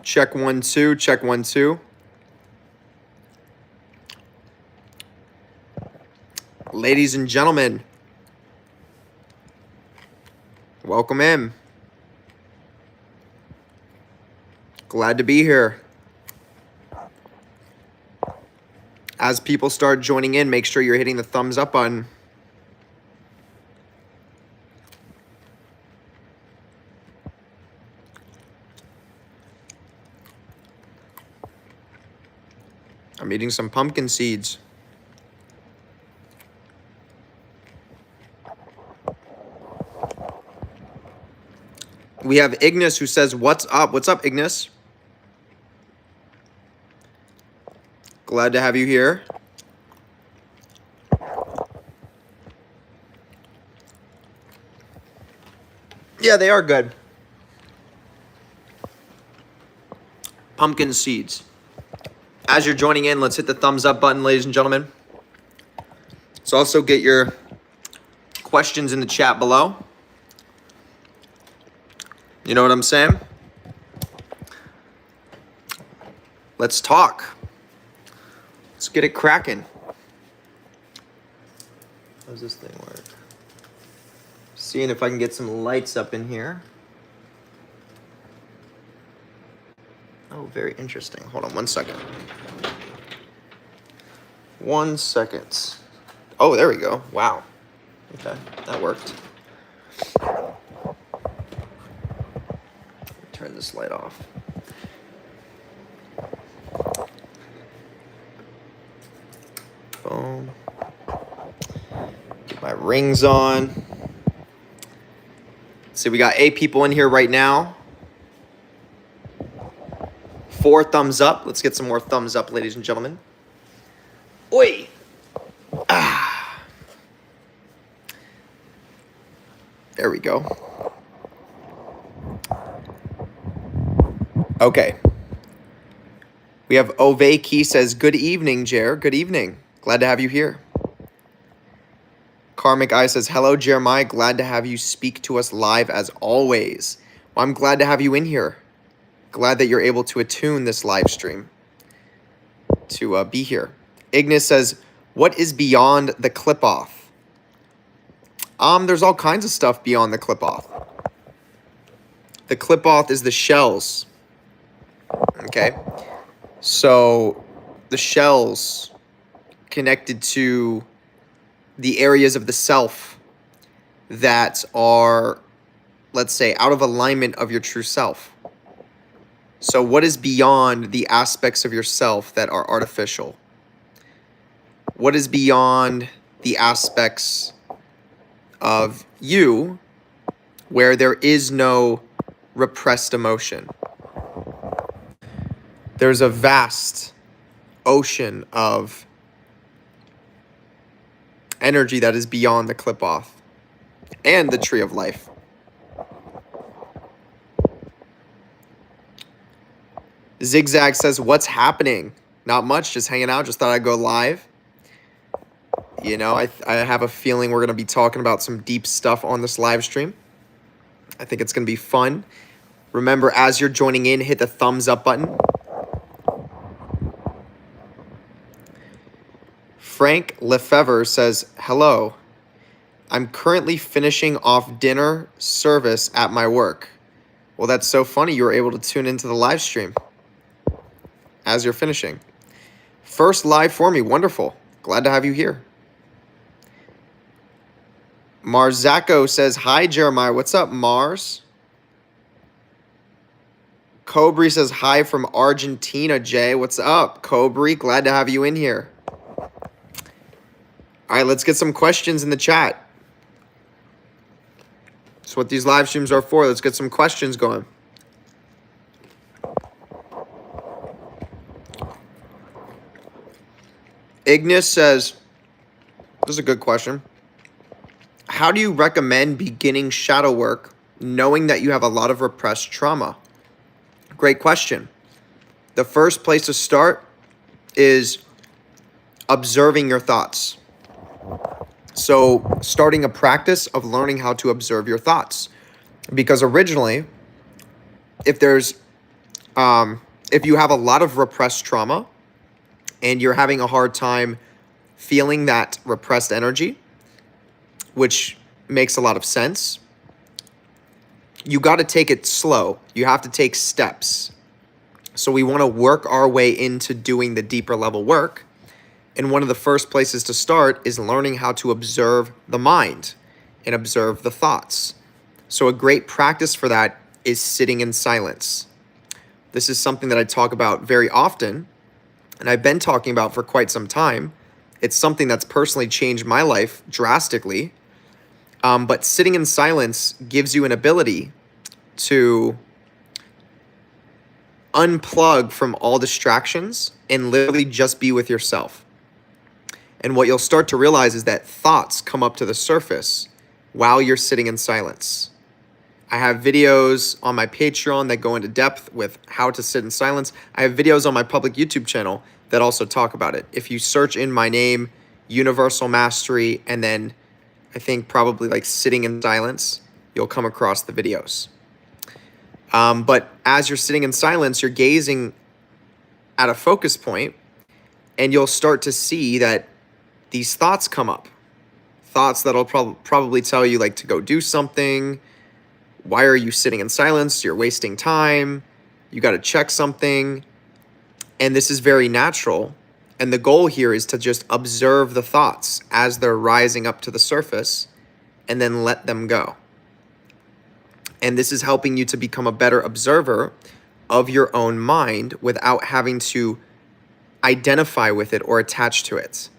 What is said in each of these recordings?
Check 1 2, check 1 2. Ladies and gentlemen, welcome in. Glad to be here. As people start joining in, make sure you're hitting the thumbs up button. I'm eating some pumpkin seeds. We have Ignis who says, what's up? What's up, Ignis? Glad to have you here. Yeah, they are good. Pumpkin seeds. As you're joining in, let's hit the thumbs up button, ladies and gentlemen. Let's also get your questions in the chat below. You know what I'm saying? Let's talk. Let's get it cracking. How does this thing work? Seeing if I can get some lights up in here. Oh, very interesting. Hold on 1 second. 1 second. Oh, there we go. Wow. Okay, that worked. Turn this light off. Boom. Get my rings on. See, we got 8 people in here right now. 4 thumbs up. Let's get some more thumbs up, ladies and gentlemen. Oi! Ah. There we go. Okay. We have Oveki says, good evening, Jer. Good evening. Glad to have you here. Karmic Eye says, hello, Jeremiah. Glad to have you speak to us live as always. Well, I'm glad to have you in here. Glad that you're able to attune this live stream to be here. Ignis says, what is beyond the clip-off? There's all kinds of stuff beyond the clip-off. The clip-off is the shells. Okay? So, the shells connected to the areas of the self that are, let's say, out of alignment of your true self. So what is beyond the aspects of yourself that are artificial? What is beyond the aspects of you where there is no repressed emotion? There's a vast ocean of energy that is beyond the clip-off and the tree of life. Zigzag says, what's happening? Not much, just hanging out. Just thought I'd go live. You know, I have a feeling we're going to be talking about some deep stuff on this live stream. I think it's going to be fun. Remember, as you're joining in, hit the thumbs up button. Frank Lefevre says, hello. I'm currently finishing off dinner service at my work. Well, that's so funny you were able to tune into the live stream as you're finishing. First live for me. Wonderful. Glad to have you here. Marzako says, hi, Jeremiah. What's up, Mars? Cobri says, hi from Argentina, Jay. What's up, Cobri? Glad to have you in here. All right, let's get some questions in the chat. That's what these live streams are for. Let's get some questions going. Ignis says, this is a good question. How do you recommend beginning shadow work knowing that you have a lot of repressed trauma? Great question. The first place to start is observing your thoughts. So starting a practice of learning how to observe your thoughts. Because originally, if there's If you have a lot of repressed trauma and you're having a hard time feeling that repressed energy, which makes a lot of sense, you got to take it slow. You have to take steps. So we want to work our way into doing the deeper level work. And one of the first places to start is learning how to observe the mind and observe the thoughts. So a great practice for that is sitting in silence. This is something that I talk about very often, and I've been talking about for quite some time. It's something that's personally changed my life drastically. But sitting in silence gives you an ability to unplug from all distractions and literally just be with yourself. And what you'll start to realize is that thoughts come up to the surface while you're sitting in silence. I have videos on my Patreon that go into depth with how to sit in silence. I have videos on my public YouTube channel that also talk about it. If you search in my name, Universal Mastery, and then I think probably like sitting in silence, you'll come across the videos. But as you're sitting in silence, you're gazing at a focus point, and you'll start to see that these thoughts come up. Thoughts that'll probably tell you like to go do something. Why are you sitting in silence? You're wasting time. You got to check something. And this is very natural. And the goal here is to just observe the thoughts as they're rising up to the surface and then let them go. And this is helping you to become a better observer of your own mind without having to identify with it or attach to it.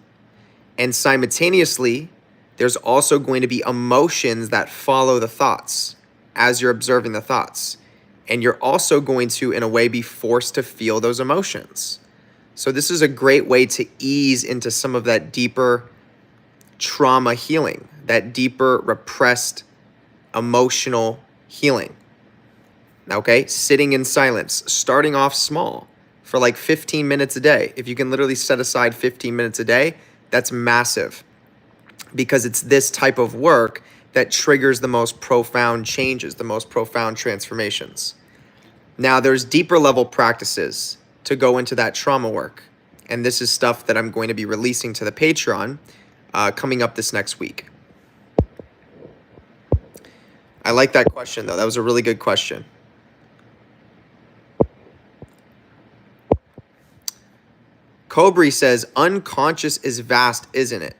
And simultaneously, there's also going to be emotions that follow the thoughts as you're observing the thoughts. And you're also going to, in a way, be forced to feel those emotions. So this is a great way to ease into some of that deeper trauma healing, that deeper repressed emotional healing. Okay, sitting in silence, starting off small for like 15 minutes a day. If you can literally set aside 15 minutes a day, that's massive, because it's this type of work that triggers the most profound changes, the most profound transformations. Now, there's deeper level practices to go into that trauma work. And this is stuff that I'm going to be releasing to the Patreon coming up this next week. I like that question, though. That was a really good question. Cobri says, unconscious is vast, isn't it?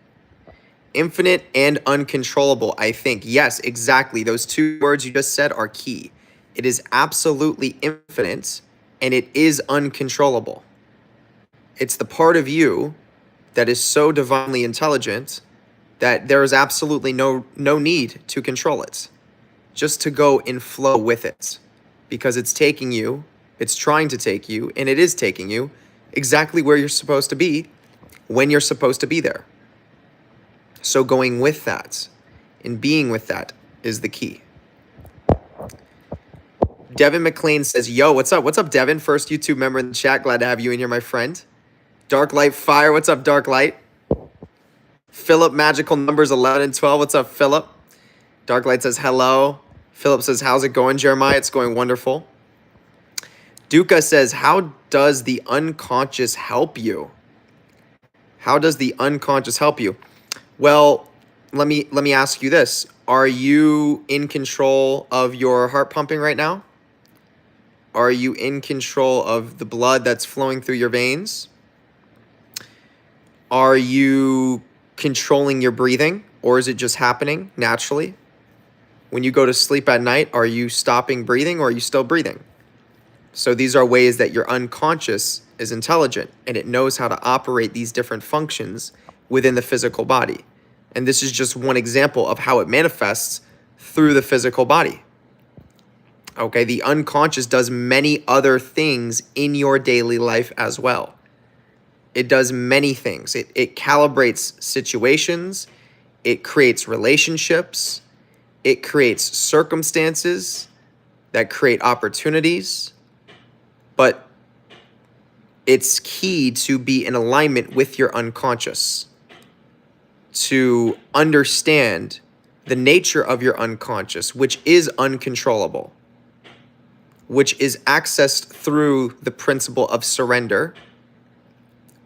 Infinite and uncontrollable, I think. Yes, exactly. Those two words you just said are key. It is absolutely infinite, and it is uncontrollable. It's the part of you that is so divinely intelligent that there is absolutely no need to control it. Just to go in flow with it. Because it's taking you, it's trying to take you, and it is taking you exactly where you're supposed to be when you're supposed to be there. So going with that and being with that is the key. Devin McLean says, yo, what's up? What's up, Devin? First YouTube member in the chat. Glad to have you in here, my friend. Dark Light Fire. What's up, Dark Light? Philip, magical numbers 11 and 12. What's up, Philip? Dark Light says, hello. Philip says, how's it going, Jeremiah? It's going wonderful. Duca says, how does the unconscious help you? How does the unconscious help you? Well, let me ask you this. Are you in control of your heart pumping right now? Are you in control of the blood that's flowing through your veins? Are you controlling your breathing, or is it just happening naturally? When you go to sleep at night, are you stopping breathing, or are you still breathing? So these are ways that your unconscious is intelligent, and it knows how to operate these different functions within the physical body. And this is just one example of how it manifests through the physical body. Okay, the unconscious does many other things in your daily life as well. It does many things. It calibrates situations. It creates relationships. It creates circumstances that create opportunities. But it's key to be in alignment with your unconscious, to understand the nature of your unconscious, which is uncontrollable. which is accessed through the principle of surrender.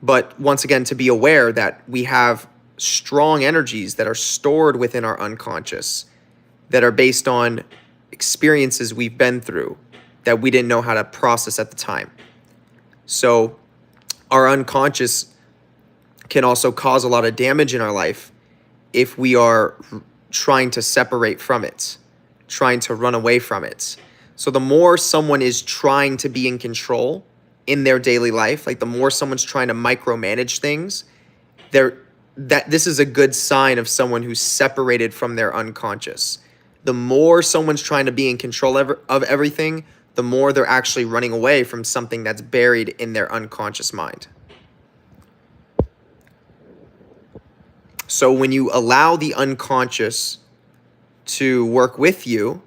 But once again, to be aware that we have strong energies that are stored within our unconscious that are based on experiences we've been through that we didn't know how to process at the time. So our unconscious can also cause a lot of damage in our life if we are trying to separate from it, trying to run away from it. So the more someone is trying to be in control in their daily life, like the more someone's trying to micromanage things, this is a good sign of someone who's separated from their unconscious. The more someone's trying to be in control of everything, the more they're actually running away from something that's buried in their unconscious mind. So when you allow the unconscious to work with you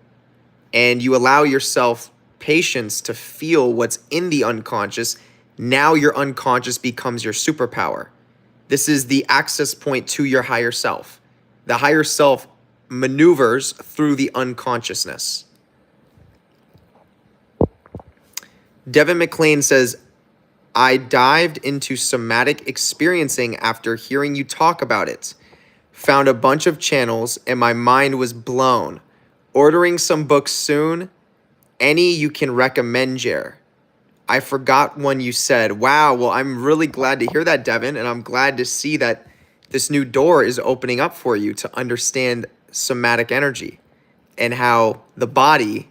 and you allow yourself patience to feel what's in the unconscious, now your unconscious becomes your superpower. This is the access point to your higher self. The higher self maneuvers through the unconsciousness. Devin McLean says, I dived into somatic experiencing after hearing you talk about it. Found a bunch of channels and my mind was blown. Ordering some books soon. Any you can recommend, Jer? I forgot one you said. Wow, well, I'm really glad to hear that, Devin, and I'm glad to see that this new door is opening up for you to understand somatic energy and how the body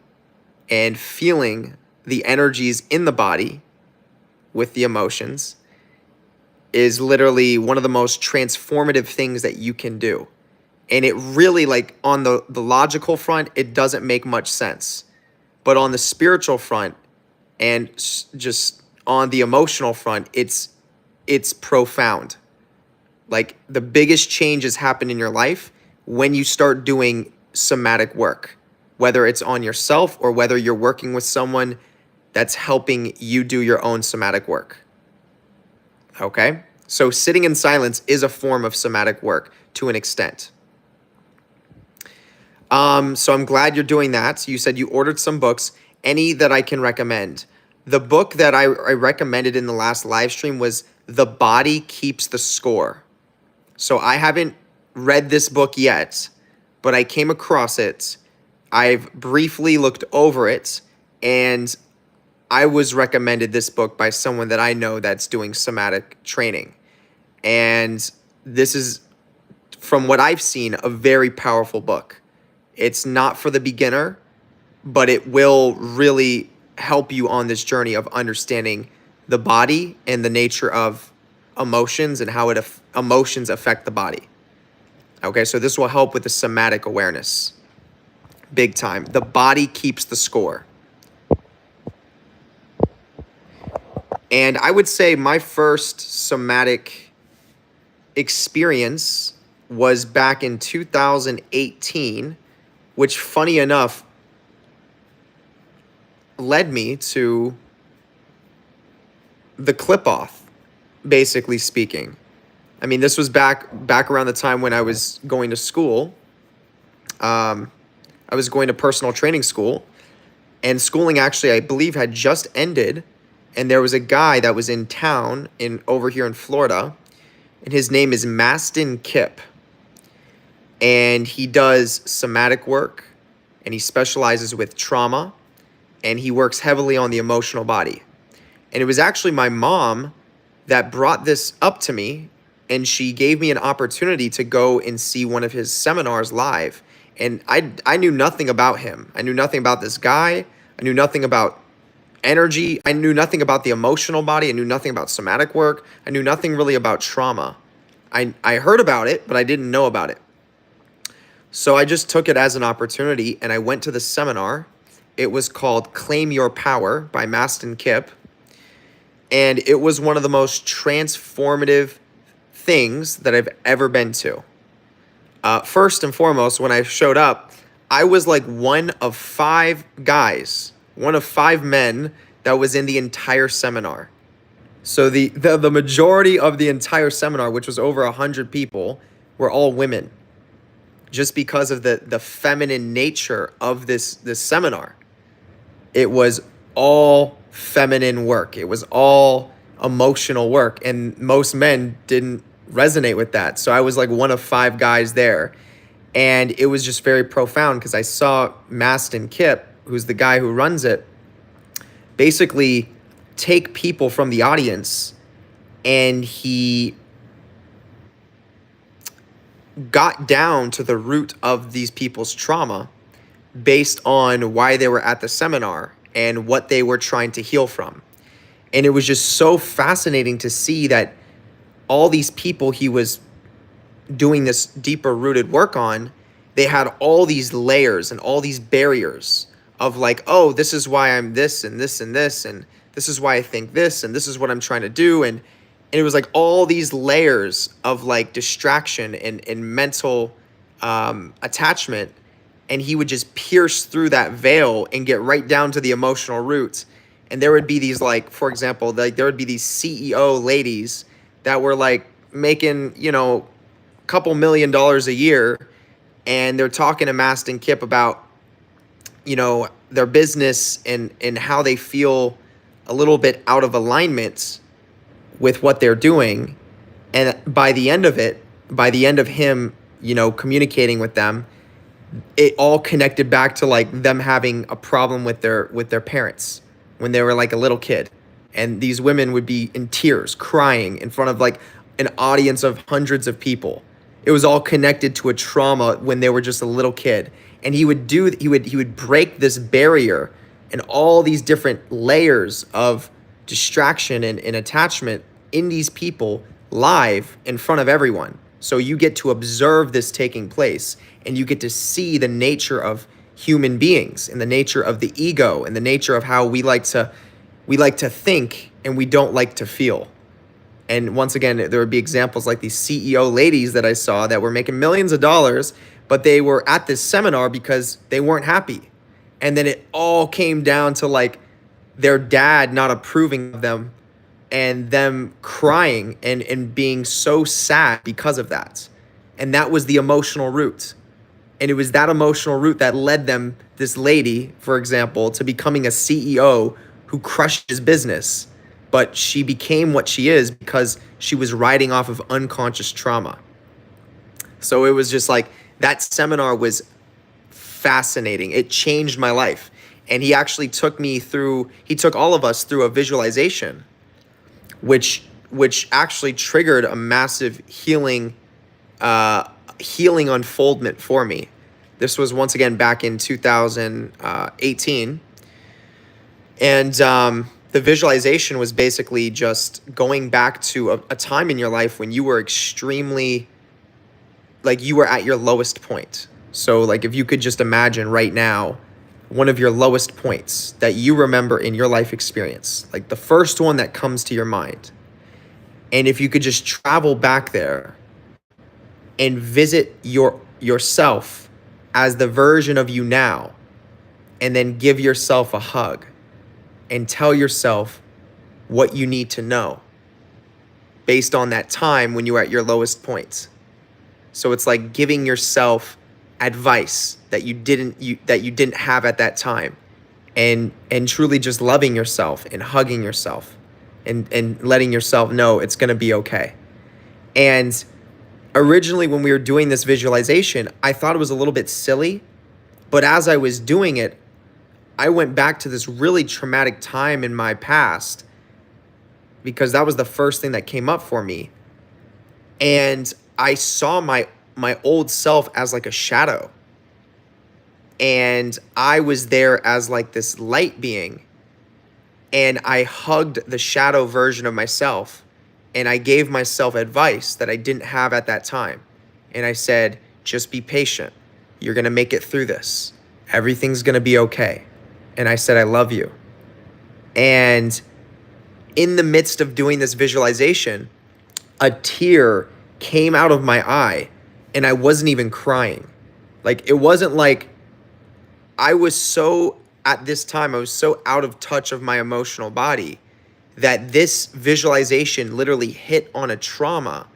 and feeling the energies in the body with the emotions is literally one of the most transformative things that you can do. And it really, like, on the logical front, it doesn't make much sense. But on the spiritual front and just on the emotional front, it's profound. Like, the biggest changes happen in your life when you start doing somatic work, whether it's on yourself or whether you're working with someone that's helping you do your own somatic work. Okay? So sitting in silence is a form of somatic work to an extent. So I'm glad you're doing that. You said you ordered some books. Any that I can recommend? The book that I recommended in the last live stream was The Body Keeps the Score. So I haven't read this book yet, but I came across it. I've briefly looked over it, and I was recommended this book by someone that I know that's doing somatic training. And this is, from what I've seen, a very powerful book. It's not for the beginner, but it will really help you on this journey of understanding the body and the nature of emotions and how emotions affect the body. Okay, so this will help with the somatic awareness. Big time. The Body Keeps the Score. And I would say my first somatic experience was back in 2018, which, funny enough, led me to the clip-off, basically speaking. I mean, this was back around the time when I was going to school. I was going to personal training school, and schooling actually, I believe, had just ended. And there was a guy that was in town over here in Florida, and his name is Mastin Kipp. And he does somatic work, and he specializes with trauma, and he works heavily on the emotional body. And it was actually my mom that brought this up to me, and she gave me an opportunity to go and see one of his seminars live. And I knew nothing about him. I knew nothing about this guy. I knew nothing about energy. I knew nothing about the emotional body. I knew nothing about somatic work. I knew nothing really about trauma. I heard about it, but I didn't know about it. So I just took it as an opportunity, and I went to the seminar. It was called Claim Your Power by Mastin Kipp. And it was one of the most transformative things that I've ever been to. First and foremost, when I showed up, I was like one of 5 guys, one of 5 men that was in the entire seminar. So the majority of the entire seminar, which was over 100 people, were all women, just because of the feminine nature of this seminar. It was all feminine work. It was all emotional work. And most men didn't resonate with that. So I was like one of 5 guys there. And it was just very profound because I saw Mastin Kipp, who's the guy who runs it, basically take people from the audience, and he got down to the root of these people's trauma based on why they were at the seminar and what they were trying to heal from. And it was just so fascinating to see that all these people he was doing this deeper rooted work on, they had all these layers and all these barriers of like, oh, this is why I'm this and this and this, and this is why I think this, and this is what I'm trying to do. And it was like all these layers of like distraction and mental attachment. And he would just pierce through that veil and get right down to the emotional roots. And there would be these, like, for example, like there would be these CEO ladies that were like making, you know, a couple $1 million a year. And they're talking to Mastin Kipp about, you know, their business and how they feel a little bit out of alignment with what they're doing. And by the end of it, by the end of him, you know, communicating with them, it all connected back to like them having a problem with their parents when they were like a little kid. And these women would be in tears, crying in front of like an audience of hundreds of people. It was all connected to a trauma when they were just a little kid. And he would break this barrier and all these different layers of distraction and attachment in these people live in front of everyone. So you get to observe this taking place, and you get to see the nature of human beings and the nature of the ego and the nature of how we like to think and we don't like to feel. And once again, there would be examples like these CEO ladies that I saw that were making millions of dollars, but they were at this seminar because they weren't happy. And then it all came down to like their dad not approving of them and them crying and being so sad because of that. And that was the emotional root. And it was that emotional root that led them, this lady, for example, to becoming a CEO who crushed his business. But she became what she is because she was riding off of unconscious trauma. So it was just like, that seminar was fascinating. It changed my life. And he actually took all of us through a visualization, which actually triggered a massive healing unfoldment for me. This was once again back in 2018. And the visualization was basically just going back to a time in your life when you were extremely, like you were at your lowest point. So like if you could just imagine right now, one of your lowest points that you remember in your life experience, like the first one that comes to your mind. And if you could just travel back there and visit yourself as the version of you now, and then give yourself a hug and tell yourself what you need to know based on that time when you were at your lowest points. So it's like giving yourself advice that you didn't have at that time, and truly just loving yourself and hugging yourself and letting yourself know it's going to be okay. And originally when we were doing this visualization, I thought it was a little bit silly, but as I was doing it, I went back to this really traumatic time in my past because that was the first thing that came up for me. And I saw my old self as like a shadow. And I was there as like this light being. And I hugged the shadow version of myself. And I gave myself advice that I didn't have at that time. And I said, just be patient. You're going to make it through this. Everything's going to be okay. And I said, I love you. And in the midst of doing this visualization, a tear came out of my eye and I wasn't even crying. Like, it wasn't like I was so, at this time, I was so out of touch of my emotional body that this visualization literally hit on a trauma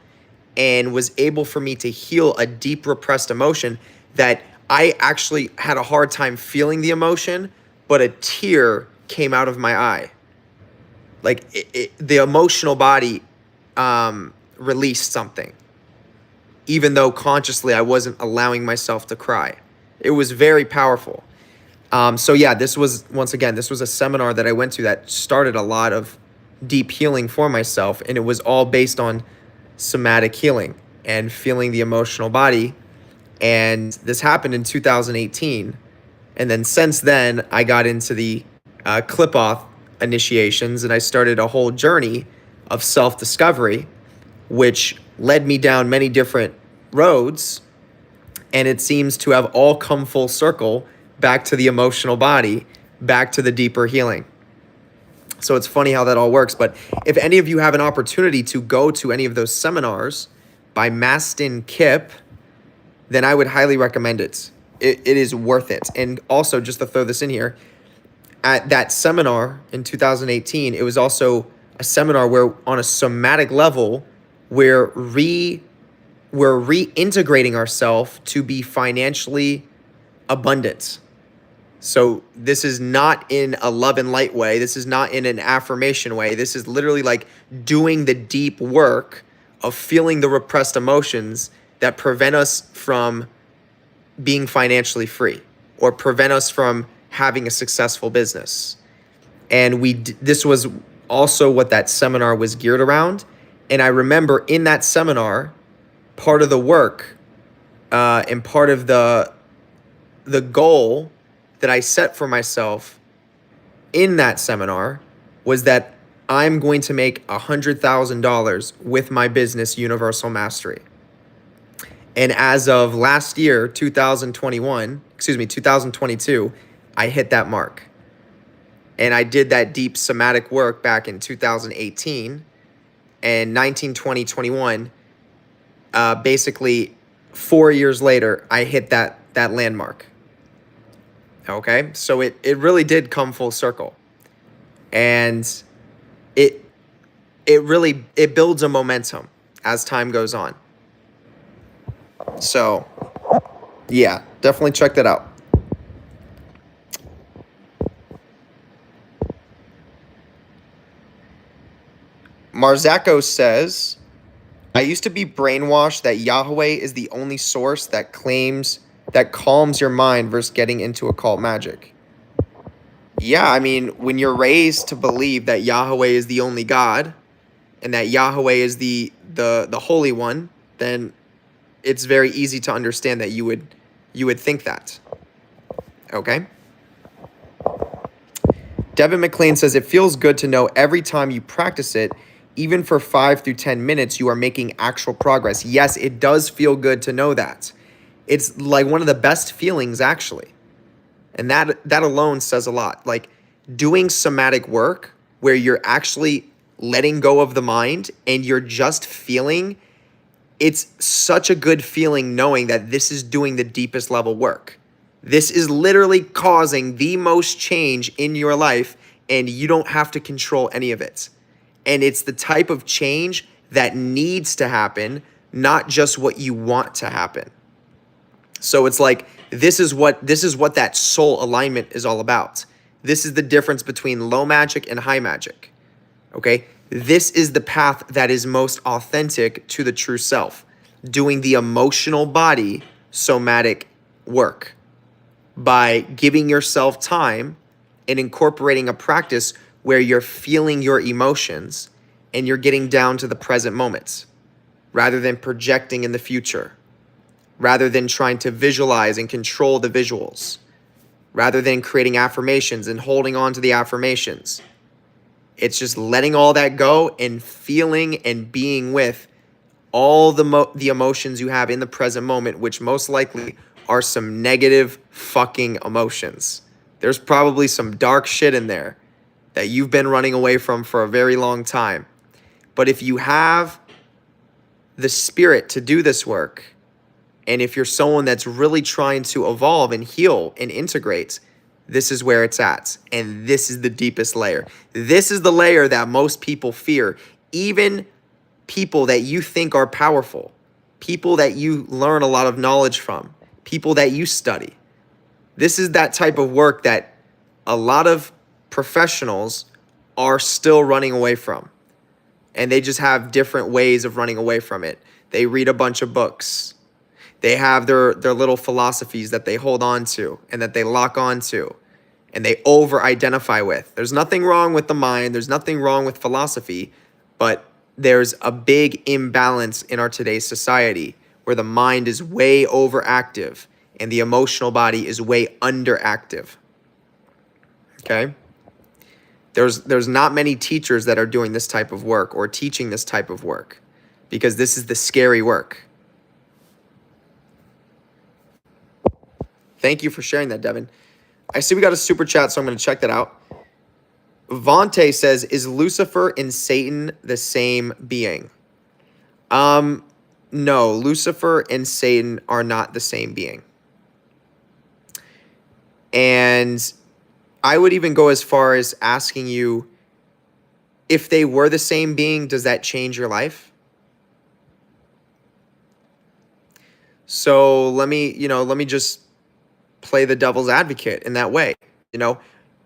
and was able for me to heal a deep repressed emotion that I actually had a hard time feeling the emotion, but a tear came out of my eye. Like the emotional body released something, even though consciously I wasn't allowing myself to cry. It was very powerful. So yeah, this was, once again, this was a seminar that I went to that started a lot of deep healing for myself, and it was all based on somatic healing and feeling the emotional body. And this happened in 2018. And then since then, I got into the clip-off initiations, and I started a whole journey of self-discovery, which led me down many different roads. And it seems to have all come full circle back to the emotional body, back to the deeper healing. So it's funny how that all works. But if any of you have an opportunity to go to any of those seminars by Mastin Kipp, then I would highly recommend it. It is worth it. And also, just to throw this in here, at that seminar in 2018, it was also a seminar where on a somatic level, we're reintegrating ourselves to be financially abundant. So this is not in a love and light way. This is not in an affirmation way. This is literally like doing the deep work of feeling the repressed emotions that prevent us from being financially free or prevent us from having a successful business. And this was also what that seminar was geared around. And I remember in that seminar, part of the work and part of the goal that I set for myself in that seminar was that I'm going to make $100,000 with my business, Universal Mastery. And as of last year, 2022, I hit that mark. And I did that deep somatic work back in 2018 and 19, 20, 21. Basically, 4 years later, I hit that landmark. Okay, so it really did come full circle, and it builds a momentum as time goes on. So yeah, definitely check that out. Marzako says, I used to be brainwashed that Yahweh is the only source that calms your mind versus getting into occult magic. Yeah, I mean, when you're raised to believe that Yahweh is the only God and that Yahweh is the Holy One, then it's very easy to understand that you would think that. Okay? Devin McLean says, it feels good to know every time you practice it, even for 5 through 10 minutes, you are making actual progress. Yes, it does feel good to know that. It's like one of the best feelings, actually. And that alone says a lot. Like doing somatic work where you're actually letting go of the mind and you're just feeling, it's such a good feeling knowing that this is doing the deepest level work. This is literally causing the most change in your life, and you don't have to control any of it. And it's the type of change that needs to happen, not just what you want to happen. So it's like, this is what that soul alignment is all about. This is the difference between low magic and high magic. Okay? This is the path that is most authentic to the true self, doing the emotional body somatic work by giving yourself time and incorporating a practice where you're feeling your emotions and you're getting down to the present moments rather than projecting in the future, rather than trying to visualize and control the visuals, rather than creating affirmations and holding on to the affirmations. It's just letting all that go and feeling and being with all the emotions you have in the present moment, which most likely are some negative fucking emotions. There's probably some dark shit in there that you've been running away from for a very long time. But if you have the spirit to do this work, and if you're someone that's really trying to evolve and heal and integrate, this is where it's at. And this is the deepest layer. This is the layer that most people fear. Even people that you think are powerful, people that you learn a lot of knowledge from, people that you study. This is that type of work that a lot of professionals are still running away from. And they just have different ways of running away from it. They read a bunch of books. They have their little philosophies that they hold on to and that they lock on to and they over-identify with. There's nothing wrong with the mind. There's nothing wrong with philosophy, but there's a big imbalance in our today's society where the mind is way overactive and the emotional body is way underactive. Okay? There's not many teachers that are doing this type of work or teaching this type of work because this is the scary work. Thank you for sharing that, Devin. I see we got a super chat, so I'm going to check that out. Vontae says, is Lucifer and Satan the same being? No, Lucifer and Satan are not the same being. And I would even go as far as asking you, if they were the same being, does that change your life? So let me just play the devil's advocate in that way.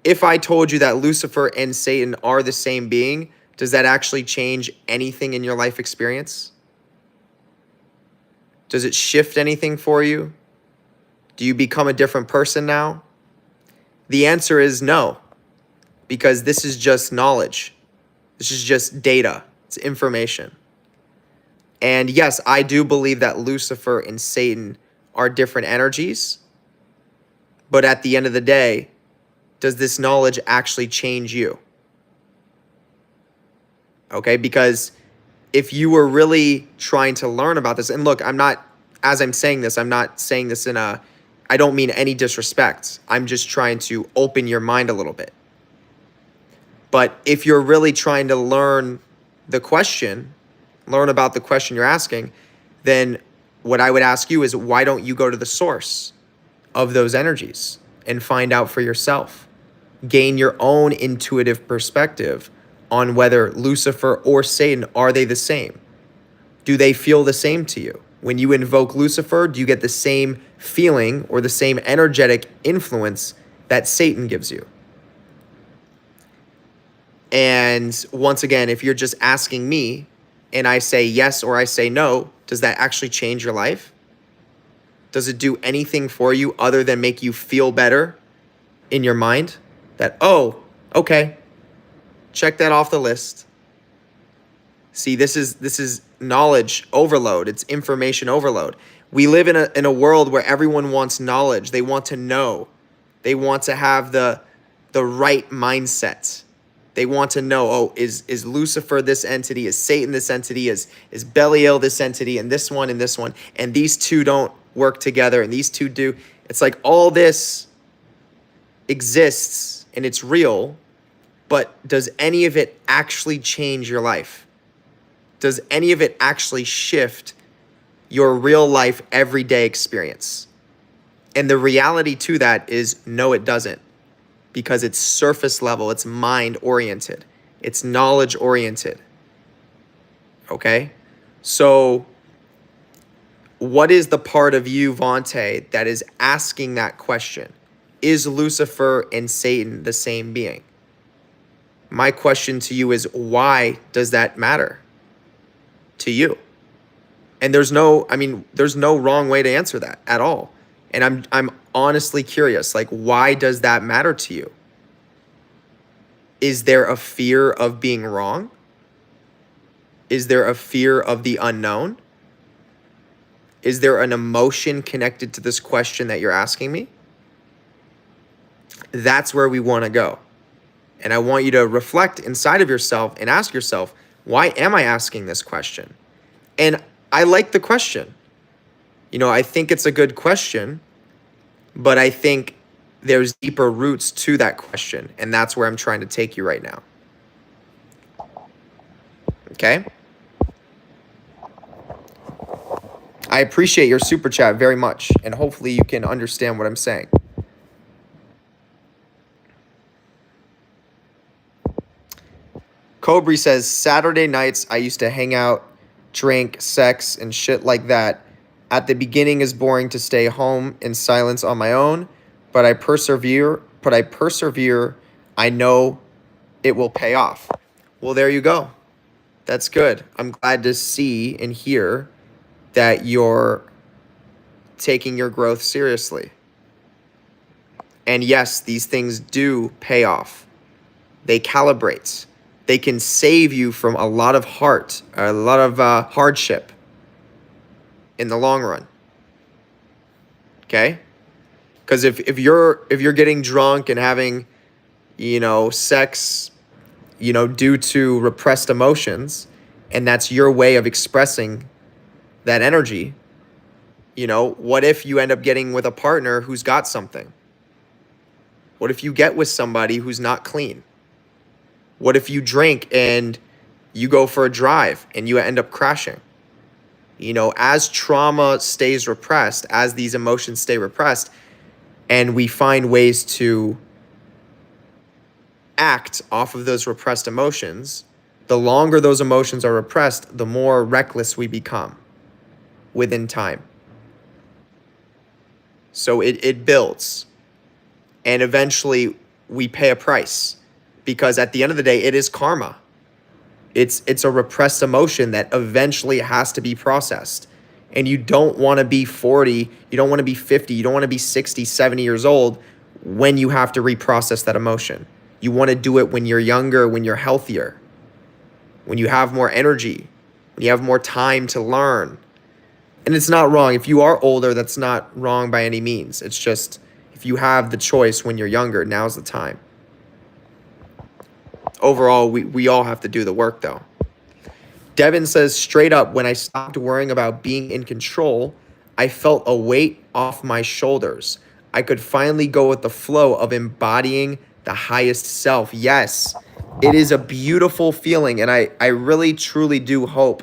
If I told you that Lucifer and Satan are the same being, does that actually change anything in your life experience? Does it shift anything for you? Do you become a different person now? The answer is no, because this is just knowledge. This is just data. It's information. And yes, I do believe that Lucifer and Satan are different energies. But at the end of the day, does this knowledge actually change you? Okay, because if you were really trying to learn about this, and look, as I'm saying this, I'm not saying this I don't mean any disrespect. I'm just trying to open your mind a little bit. But if you're really trying to learn about the question you're asking, then what I would ask you is, why don't you go to the source of those energies and find out for yourself? Gain your own intuitive perspective on whether Lucifer or Satan, are they the same? Do they feel the same to you? When you invoke Lucifer, do you get the same feeling or the same energetic influence that Satan gives you? And once again, if you're just asking me and I say yes or I say no, does that actually change your life? Does it do anything for you other than make you feel better in your mind? That, oh, okay, check that off the list. See, this is knowledge overload. It's information overload. We live in a world where everyone wants knowledge. They want to know. They want to have the right mindset. They want to know, oh, is Lucifer this entity? Is Satan this entity? Is Belial this entity? And this one and this one. And these two don't work together and these two do. It's like all this exists and it's real, but does any of it actually change your life? Does any of it actually shift your real life everyday experience? And the reality to that is no, it doesn't, because it's surface level, it's mind oriented, it's knowledge oriented. Okay? So what is the part of you, Vontae, that is asking that question? Is Lucifer and Satan the same being? My question to you is, why does that matter to you? And there's no wrong way to answer that at all. And I'm honestly curious, like, why does that matter to you? Is there a fear of being wrong? Is there a fear of the unknown? Is there an emotion connected to this question that you're asking me? That's where we want to go. And I want you to reflect inside of yourself and ask yourself, why am I asking this question? And I like the question. I think it's a good question, but I think there's deeper roots to that question. And that's where I'm trying to take you right now. Okay? I appreciate your super chat very much. And hopefully you can understand what I'm saying. Cobri says, Saturday nights I used to hang out, drink, sex, and shit like that. At the beginning is boring to stay home in silence on my own, but I persevere. I know it will pay off. Well, there you go. That's good. I'm glad to see and hear that you're taking your growth seriously. And yes, these things do pay off. They calibrate. They can save you from a lot of hardship in the long run. Okay? Because if you're getting drunk and having, sex, due to repressed emotions, and that's your way of expressing that energy, what if you end up getting with a partner who's got something? What if you get with somebody who's not clean? What if you drink and you go for a drive and you end up crashing? As trauma stays repressed, as these emotions stay repressed, and we find ways to act off of those repressed emotions, the longer those emotions are repressed, the more reckless we become within time. So it builds. And eventually we pay a price, because at the end of the day, it is karma. It's a repressed emotion that eventually has to be processed. And you don't want to be 40, you don't want to be 50, you don't want to be 60, 70 years old when you have to reprocess that emotion. You want to do it when you're younger, when you're healthier, when you have more energy, when you have more time to learn. And it's not wrong. If you are older, that's not wrong by any means. It's just, if you have the choice when you're younger, now's the time. Overall, we all have to do the work, though. Devin says, straight up, when I stopped worrying about being in control, I felt a weight off my shoulders. I could finally go with the flow of embodying the highest self. Yes, it is a beautiful feeling, and I really, truly do hope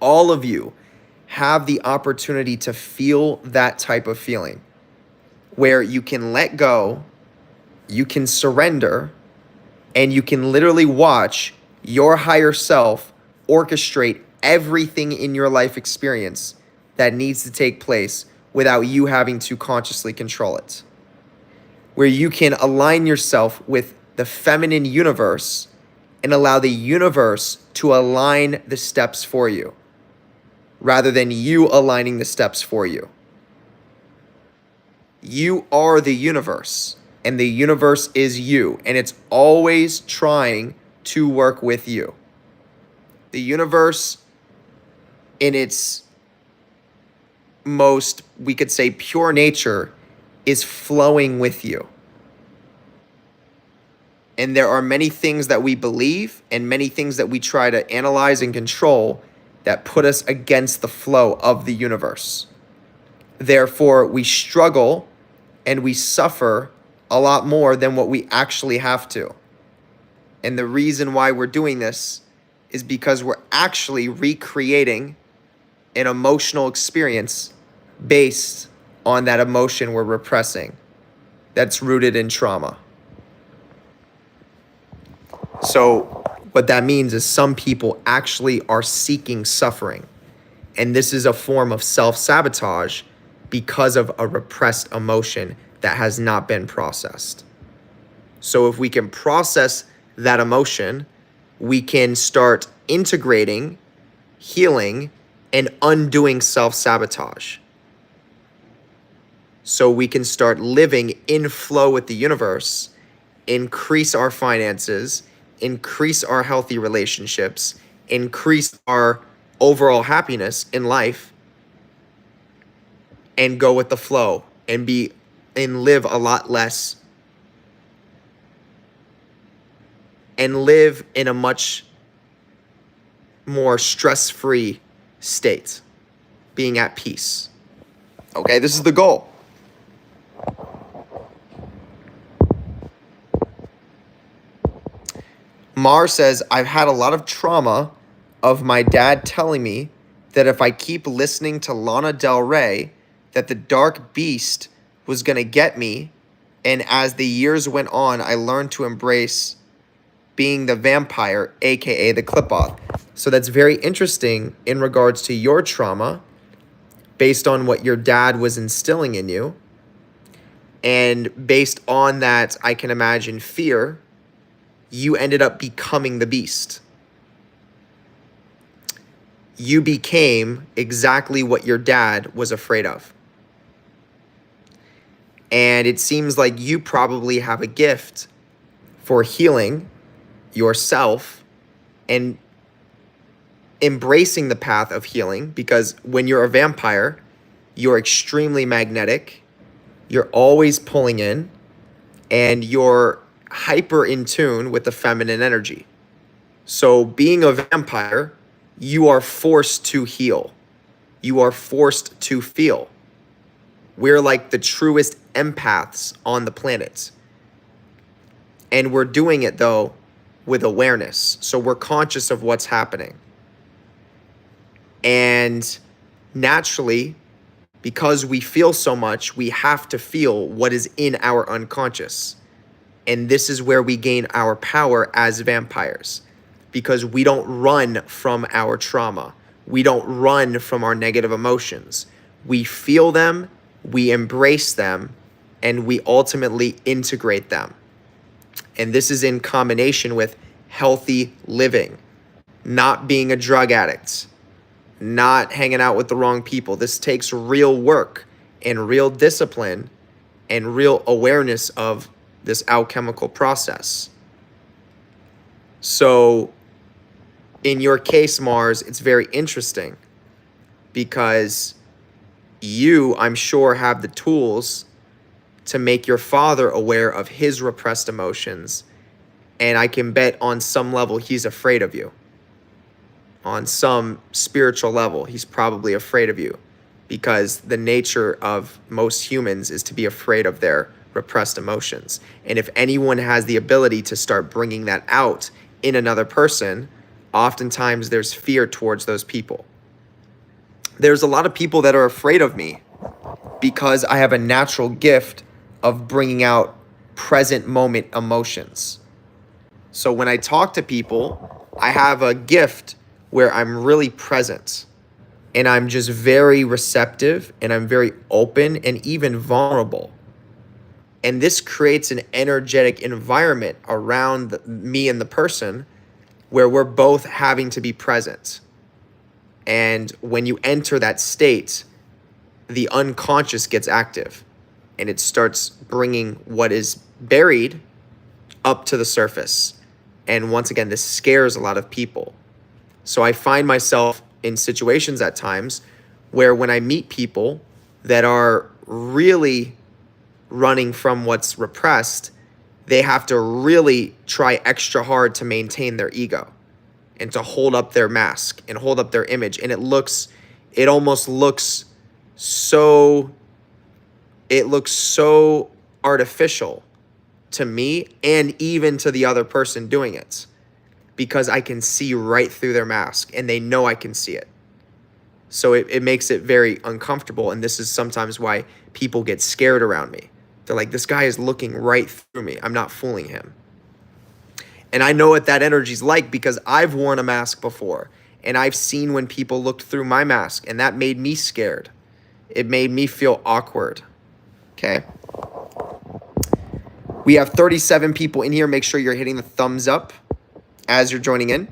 all of you have the opportunity to feel that type of feeling, where you can let go, you can surrender, and you can literally watch your higher self orchestrate everything in your life experience that needs to take place without you having to consciously control it. Where you can align yourself with the feminine universe and allow the universe to align the steps for you, rather than you aligning the steps for you. You are the universe, and the universe is you, and it's always trying to work with you. The universe, in its most, we could say, pure nature, is flowing with you. And there are many things that we believe and many things that we try to analyze and control that put us against the flow of the universe. Therefore, we struggle and we suffer a lot more than what we actually have to. And the reason why we're doing this is because we're actually recreating an emotional experience based on that emotion we're repressing that's rooted in trauma. So what that means is some people actually are seeking suffering. And this is a form of self-sabotage because of a repressed emotion that has not been processed. So if we can process that emotion, we can start integrating, healing, and undoing self-sabotage. So we can start living in flow with the universe, increase our finances, increase our healthy relationships, increase our overall happiness in life, and go with the flow and live a lot less, and live in a much more stress-free state, being at peace. Okay, this is the goal. Mar says, I've had a lot of trauma of my dad telling me that if I keep listening to Lana Del Rey, that the dark beast was going to get me. And as the years went on, I learned to embrace being the vampire, aka the clip-off. So that's very interesting in regards to your trauma, based on what your dad was instilling in you. And based on that, I can imagine fear, you ended up becoming the beast. You became exactly what your dad was afraid of. And it seems like you probably have a gift for healing yourself and embracing the path of healing, because when you're a vampire, you're extremely magnetic. You're always pulling in, and you're hyper in tune with the feminine energy. So being a vampire, you are forced to heal. You are forced to feel. We're like the truest empaths on the planet. And we're doing it, though, with awareness. So we're conscious of what's happening. And naturally, because we feel so much, we have to feel what is in our unconscious. And this is where we gain our power as vampires, because we don't run from our trauma. We don't run from our negative emotions. We feel them, we embrace them, and we ultimately integrate them. And this is in combination with healthy living, not being a drug addict, not hanging out with the wrong people. This takes real work and real discipline and real awareness of this alchemical process. So in your case, Mars, it's very interesting because you, I'm sure, have the tools to make your father aware of his repressed emotions. And I can bet on some level he's afraid of you. On some spiritual level, he's probably afraid of you, because the nature of most humans is to be afraid of their repressed emotions. And if anyone has the ability to start bringing that out in another person, oftentimes there's fear towards those people. There's a lot of people that are afraid of me because I have a natural gift of bringing out present moment emotions. So when I talk to people, I have a gift where I'm really present, and I'm just very receptive, and I'm very open and even vulnerable. And this creates an energetic environment around me and the person where we're both having to be present. And when you enter that state, the unconscious gets active, and it starts bringing what is buried up to the surface. And once again, this scares a lot of people. So I find myself in situations at times where when I meet people that are really running from what's repressed, they have to really try extra hard to maintain their ego and to hold up their mask and hold up their image. And it almost looks so artificial to me and even to the other person doing it, because I can see right through their mask and they know I can see it. So it makes it very uncomfortable. And this is sometimes why people get scared around me. They're like, this guy is looking right through me. I'm not fooling him. And I know what that energy's like because I've worn a mask before, and I've seen when people looked through my mask, and that made me scared. It made me feel awkward. Okay. We have 37 people in here. Make sure you're hitting the thumbs up as you're joining in.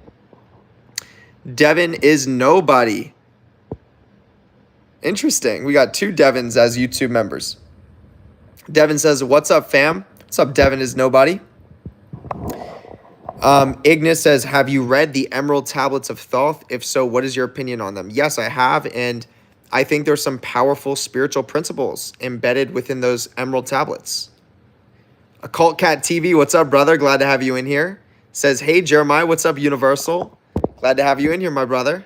Devin is nobody. Interesting. We got 2 Devins as YouTube members. Devin says, what's up, fam? What's up, Devin is nobody? Ignis says, have you read the Emerald Tablets of Thoth? If so, what is your opinion on them? Yes, I have, and I think there's some powerful spiritual principles embedded within those Emerald Tablets. Occult Cat TV, what's up, brother? Glad to have you in here. Says, hey, Jeremiah, what's up, Universal? Glad to have you in here, my brother.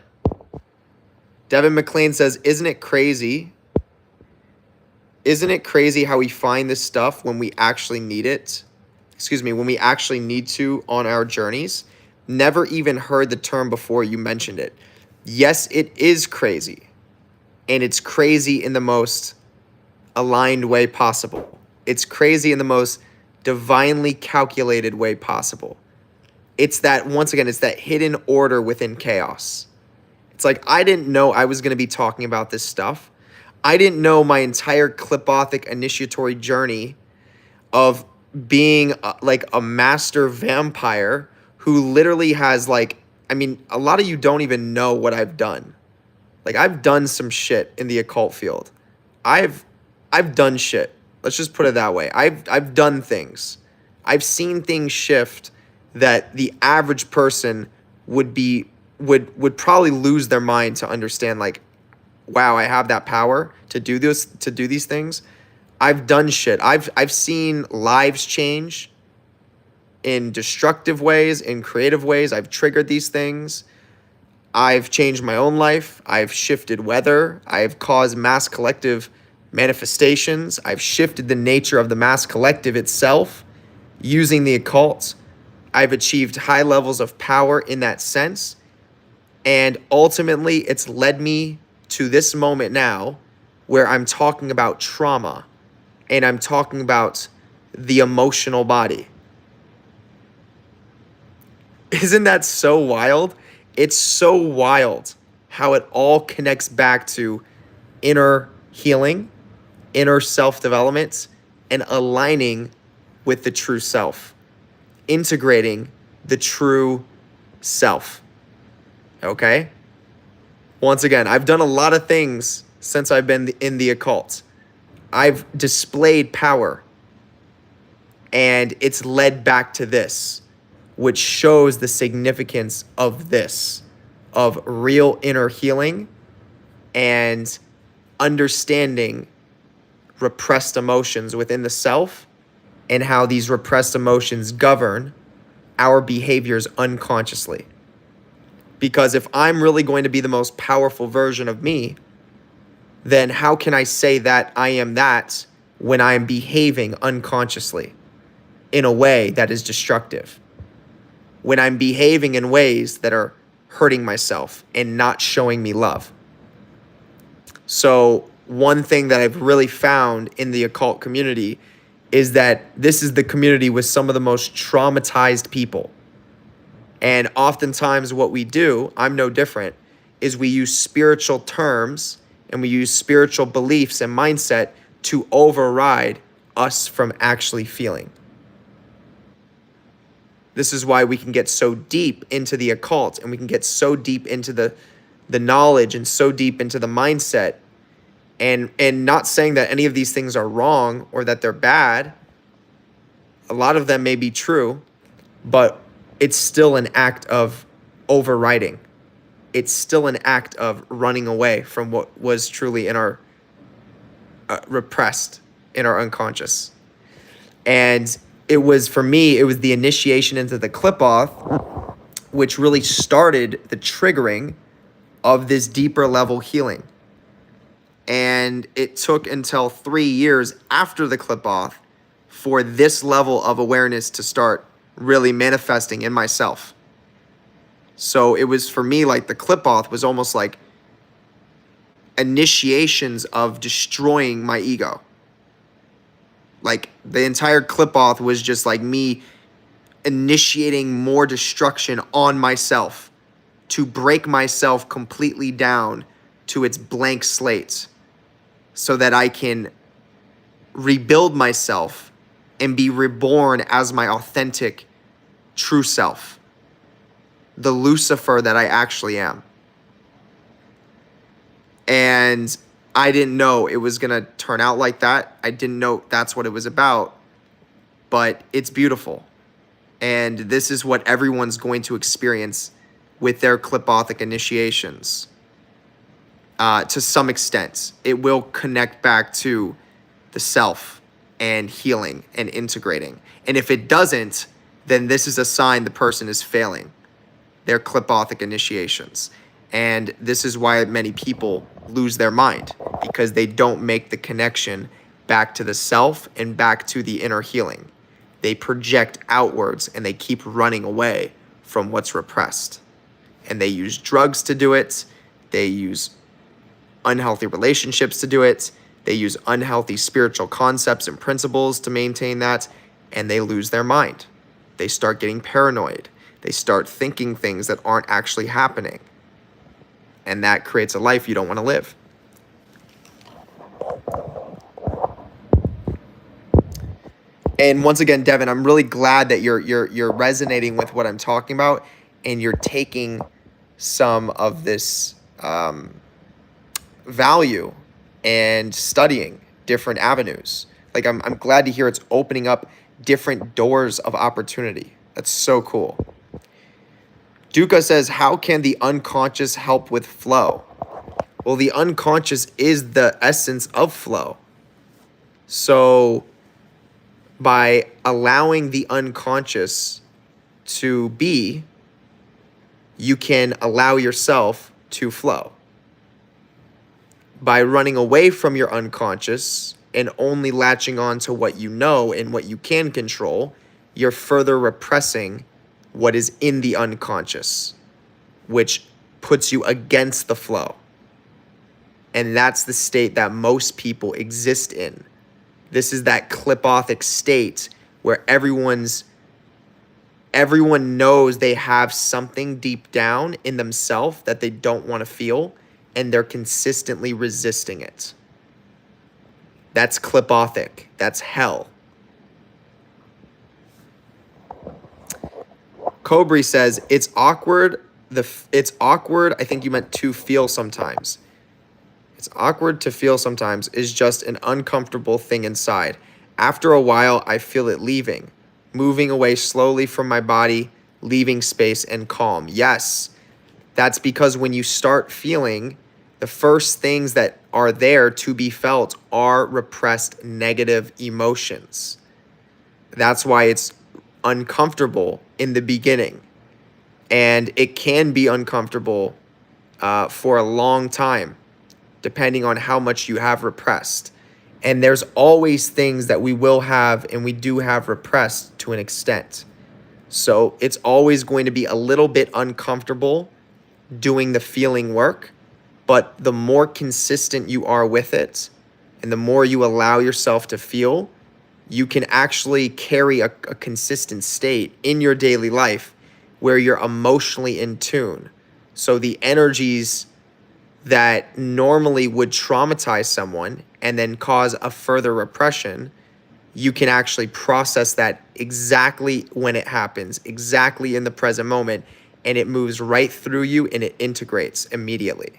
Devin McLean says, isn't it crazy? Isn't it crazy how we find this stuff when we actually need it? Excuse me, when we actually need to on our journeys? Never even heard the term before you mentioned it. Yes, it is crazy. And it's crazy in the most aligned way possible. It's crazy in the most divinely calculated way possible. It's that, once again, it's that hidden order within chaos. It's like, I didn't know I was going to be talking about this stuff. I didn't know my entire Chlipothic initiatory journey of being like a master vampire who literally has like, I mean, a lot of you don't even know what I've done. Like I've done some shit in the occult field. I've done shit. Let's just put it that way. I've done things. I've seen things shift that the average person would probably lose their mind to understand, like, wow, I have that power to do these things. I've done shit. I've seen lives change in destructive ways, in creative ways. I've triggered these things. I've changed my own life. I've shifted weather. I've caused mass collective manifestations. I've shifted the nature of the mass collective itself using the occult. I've achieved high levels of power in that sense. And ultimately, it's led me to this moment now where I'm talking about trauma and I'm talking about the emotional body. Isn't that so wild? It's so wild how it all connects back to inner healing, inner self-development, and aligning with the true self, integrating the true self. Okay? Once again, I've done a lot of things since I've been in the occult. I've displayed power, and it's led back to this, which shows the significance of this, of real inner healing and understanding repressed emotions within the self and how these repressed emotions govern our behaviors unconsciously. Because if I'm really going to be the most powerful version of me, then how can I say that I am that when I am behaving unconsciously in a way that is destructive? When I'm behaving in ways that are hurting myself and not showing me love. So one thing that I've really found in the occult community is that this is the community with some of the most traumatized people. And oftentimes what we do, I'm no different, is we use spiritual terms and we use spiritual beliefs and mindset to override us from actually feeling. This is why we can get so deep into the occult and we can get so deep into the knowledge and so deep into the mindset. And not saying that any of these things are wrong or that they're bad. A lot of them may be true, but it's still an act of overriding. It's still an act of running away from what was truly in our repressed, in our unconscious. And it was, for me, it was the initiation into the Qliphoth, which really started the triggering of this deeper level healing. And it took until 3 years after the Qliphoth for this level of awareness to start really manifesting in myself. So it was, for me, like the Qliphoth was almost like initiations of destroying my ego. Like the entire Qliphoth was just like me initiating more destruction on myself to break myself completely down to its blank slate so that I can rebuild myself and be reborn as my authentic, true self, the Lucifer that I actually am. And I didn't know it was going to turn out like that. I didn't know that's what it was about, but it's beautiful. And this is what everyone's going to experience with their Qliphothic initiations. To some extent, it will connect back to the self and healing and integrating. And if it doesn't, then this is a sign the person is failing their Qliphothic initiations. And this is why many people lose their mind, because they don't make the connection back to the self and back to the inner healing. They project outwards and they keep running away from what's repressed. And they use drugs to do it. They use unhealthy relationships to do it. They use unhealthy spiritual concepts and principles to maintain that, and they lose their mind. They start getting paranoid. They start thinking things that aren't actually happening. And that creates a life you don't want to live. And once again, Devin, I'm really glad that you're resonating with what I'm talking about, and you're taking some of this value and studying different avenues. Like I'm glad to hear it's opening up different doors of opportunity. That's so cool. Duca says, how can the unconscious help with flow? Well, the unconscious is the essence of flow. So by allowing the unconscious to be, you can allow yourself to flow. By running away from your unconscious and only latching on to what you know and what you can control, you're further repressing what is in the unconscious, which puts you against the flow. And that's the state that most people exist in. This is that Chr.A state where everyone knows they have something deep down in themselves that they don't want to feel, and they're consistently resisting it. That's Chr.A. That's hell. Cobri says, it's awkward. It's awkward. I think you meant to feel sometimes. It's awkward to feel sometimes is just an uncomfortable thing inside. After a while, I feel it leaving, moving away slowly from my body, leaving space and calm. Yes, that's because when you start feeling, the first things that are there to be felt are repressed negative emotions. That's why it's uncomfortable in the beginning. And it can be uncomfortable for a long time, depending on how much you have repressed. And there's always things that we will have and we do have repressed to an extent. So it's always going to be a little bit uncomfortable doing the feeling work, but the more consistent you are with it and the more you allow yourself to feel, you can actually carry a consistent state in your daily life where you're emotionally in tune. So the energies that normally would traumatize someone and then cause a further repression, you can actually process that exactly when it happens, exactly in the present moment, and it moves right through you and it integrates immediately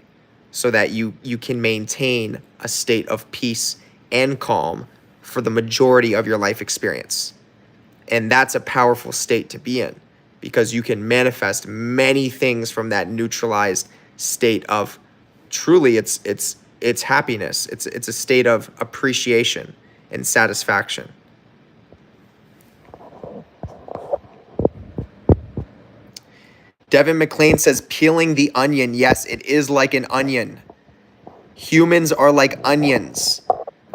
so that you can maintain a state of peace and calm for the majority of your life experience. And that's a powerful state to be in because you can manifest many things from that neutralized state of truly it's happiness. It's a state of appreciation and satisfaction. Devin McLean says, peeling the onion. Yes, it is like an onion. Humans are like onions.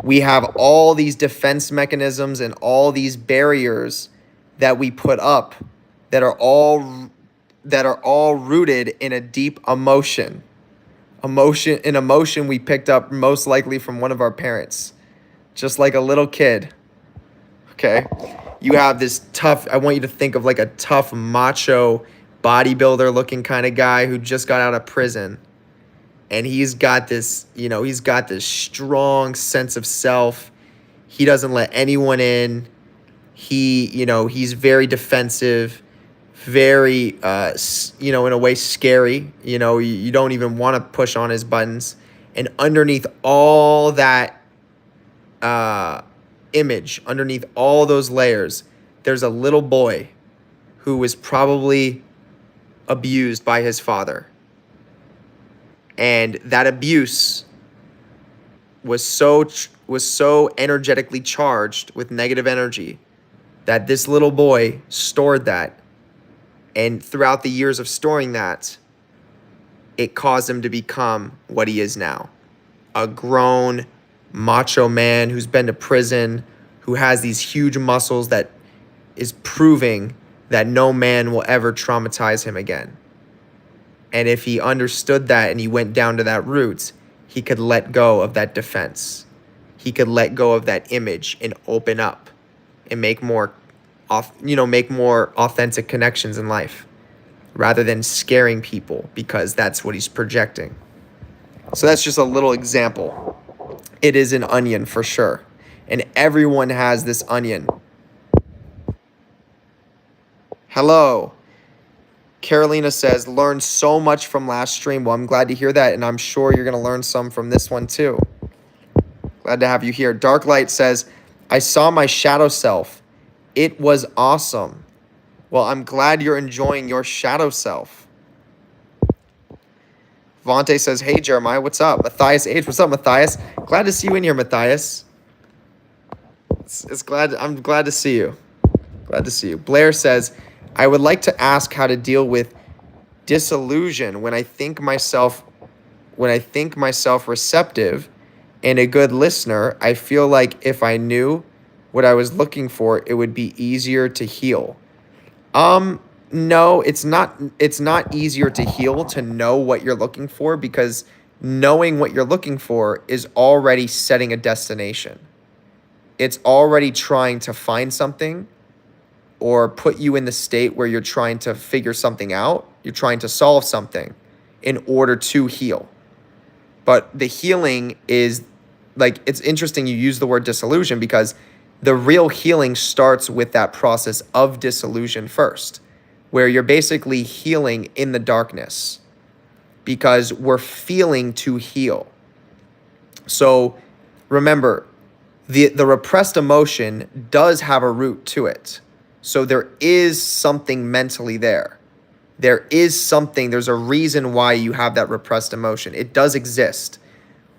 We have all these defense mechanisms and all these barriers that we put up that are all rooted in a deep emotion. An emotion we picked up most likely from one of our parents, just like a little kid. Okay, you have this tough, I want you to think of like a tough macho bodybuilder looking kind of guy who just got out of prison, and he's got this strong sense of self. He doesn't let anyone in. He's very defensive, very in a way scary. You don't even want to push on his buttons. And underneath all that image, underneath all those layers, there's a little boy who was probably abused by his father. And that abuse was so energetically charged with negative energy that this little boy stored that. And throughout the years of storing that, it caused him to become what he is now. A grown macho man who's been to prison, who has these huge muscles that is proving that no man will ever traumatize him again. And if he understood that and he went down to that root, he could let go of that defense. He could let go of that image and open up and make more authentic connections in life rather than scaring people because that's what he's projecting. So that's just a little example. It is an onion for sure. And everyone has this onion Hello. Carolina says, learned so much from last stream. Well, I'm glad to hear that, and I'm sure you're going to learn some from this one too. Glad to have you here. Darklight says, I saw my shadow self. It was awesome. Well, I'm glad you're enjoying your shadow self. Vontae says, hey, Jeremiah, what's up? Matthias H, what's up, Matthias? Glad to see you in here, Matthias. I'm glad to see you. Glad to see you. Blair says, I would like to ask how to deal with disillusion when I think myself receptive and a good listener. I feel like if I knew what I was looking for, it would be easier to heal. No, it's not easier to heal to know what you're looking for, because knowing what you're looking for is already setting a destination. It's already trying to find something or put you in the state where you're trying to figure something out. You're trying to solve something in order to heal. But the healing is, like, it's interesting you use the word disillusion, because the real healing starts with that process of disillusion first, where you're basically healing in the darkness because we're feeling to heal. So remember, the repressed emotion does have a root to it. So there is something mentally there. There's a reason why you have that repressed emotion. It does exist.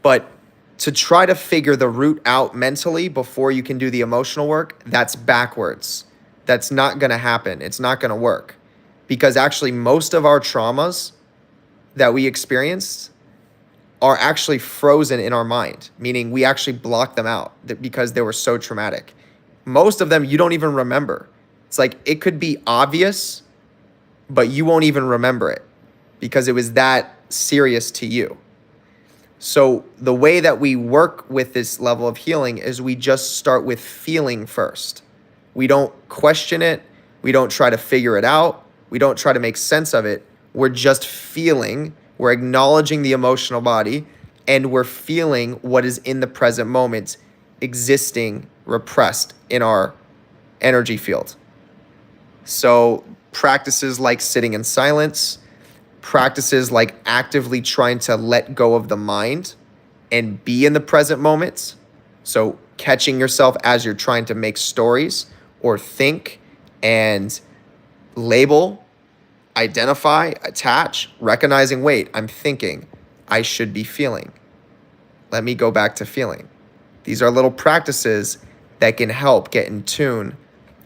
But to try to figure the root out mentally before you can do the emotional work, that's backwards. That's not going to happen. It's not going to work. Because actually most of our traumas that we experienced are actually frozen in our mind, meaning we actually block them out because they were so traumatic. Most of them you don't even remember. It's like it could be obvious, but you won't even remember it because it was that serious to you. So the way that we work with this level of healing is we just start with feeling first. We don't question it. We don't try to figure it out. We don't try to make sense of it. We're just feeling. We're acknowledging the emotional body, and we're feeling what is in the present moment existing repressed in our energy field. So practices like sitting in silence, practices like actively trying to let go of the mind and be in the present moment. So catching yourself as you're trying to make stories or think and label, identify, attach, recognizing, wait, I'm thinking, I should be feeling. Let me go back to feeling. These are little practices that can help get in tune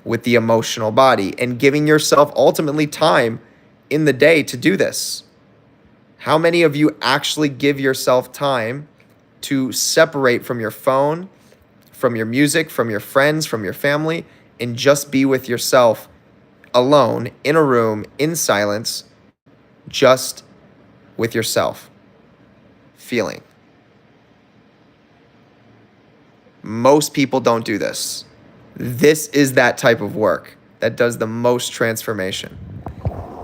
with the emotional body and giving yourself ultimately time in the day to do this. How many of you actually give yourself time to separate from your phone, from your music, from your friends, from your family, and just be with yourself alone in a room in silence, just with yourself, feeling? Most people don't do this. This is that type of work that does the most transformation.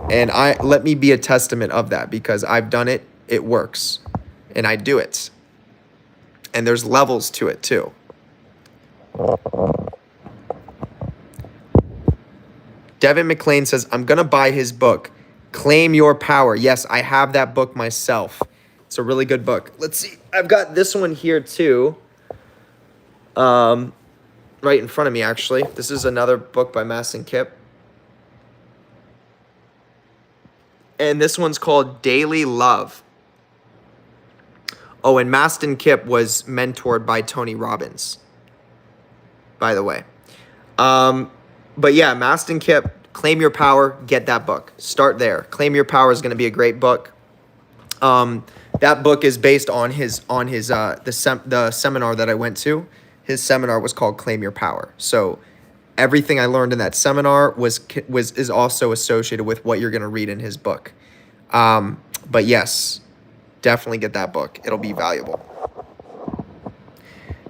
And let me be a testament of that, because I've done it, it works, and I do it. And there's levels to it too. Devin McLean says, I'm going to buy his book, Claim Your Power. Yes, I have that book myself. It's a really good book. Let's see. I've got this one here too. Right in front of me, actually. This is another book by Mastin Kipp. And this one's called Daily Love. Oh, and Mastin Kipp was mentored by Tony Robbins, by the way. But yeah, Mastin Kipp, Claim Your Power, get that book. Start there. Claim Your Power is going to be a great book. That book is based on the seminar that I went to. His seminar was called Claim Your Power. So everything I learned in that seminar is also associated with what you're going to read in his book. But yes, definitely get that book. It'll be valuable.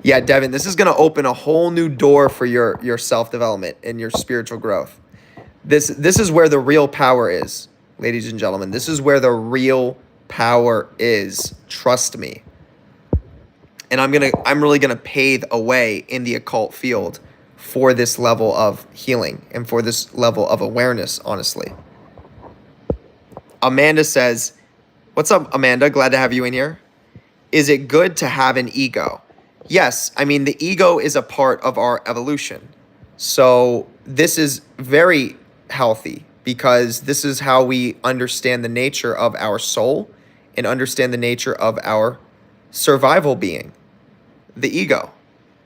Yeah, Devin, this is going to open a whole new door for your self-development and your spiritual growth. This is where the real power is, ladies and gentlemen. This is where the real power is. Trust me. And I'm really gonna pave a way in the occult field for this level of healing and for this level of awareness, honestly. Amanda says, what's up, Amanda? Glad to have you in here. Is it good to have an ego? Yes, I mean, the ego is a part of our evolution. So this is very healthy because this is how we understand the nature of our soul and understand the nature of our survival being, the ego.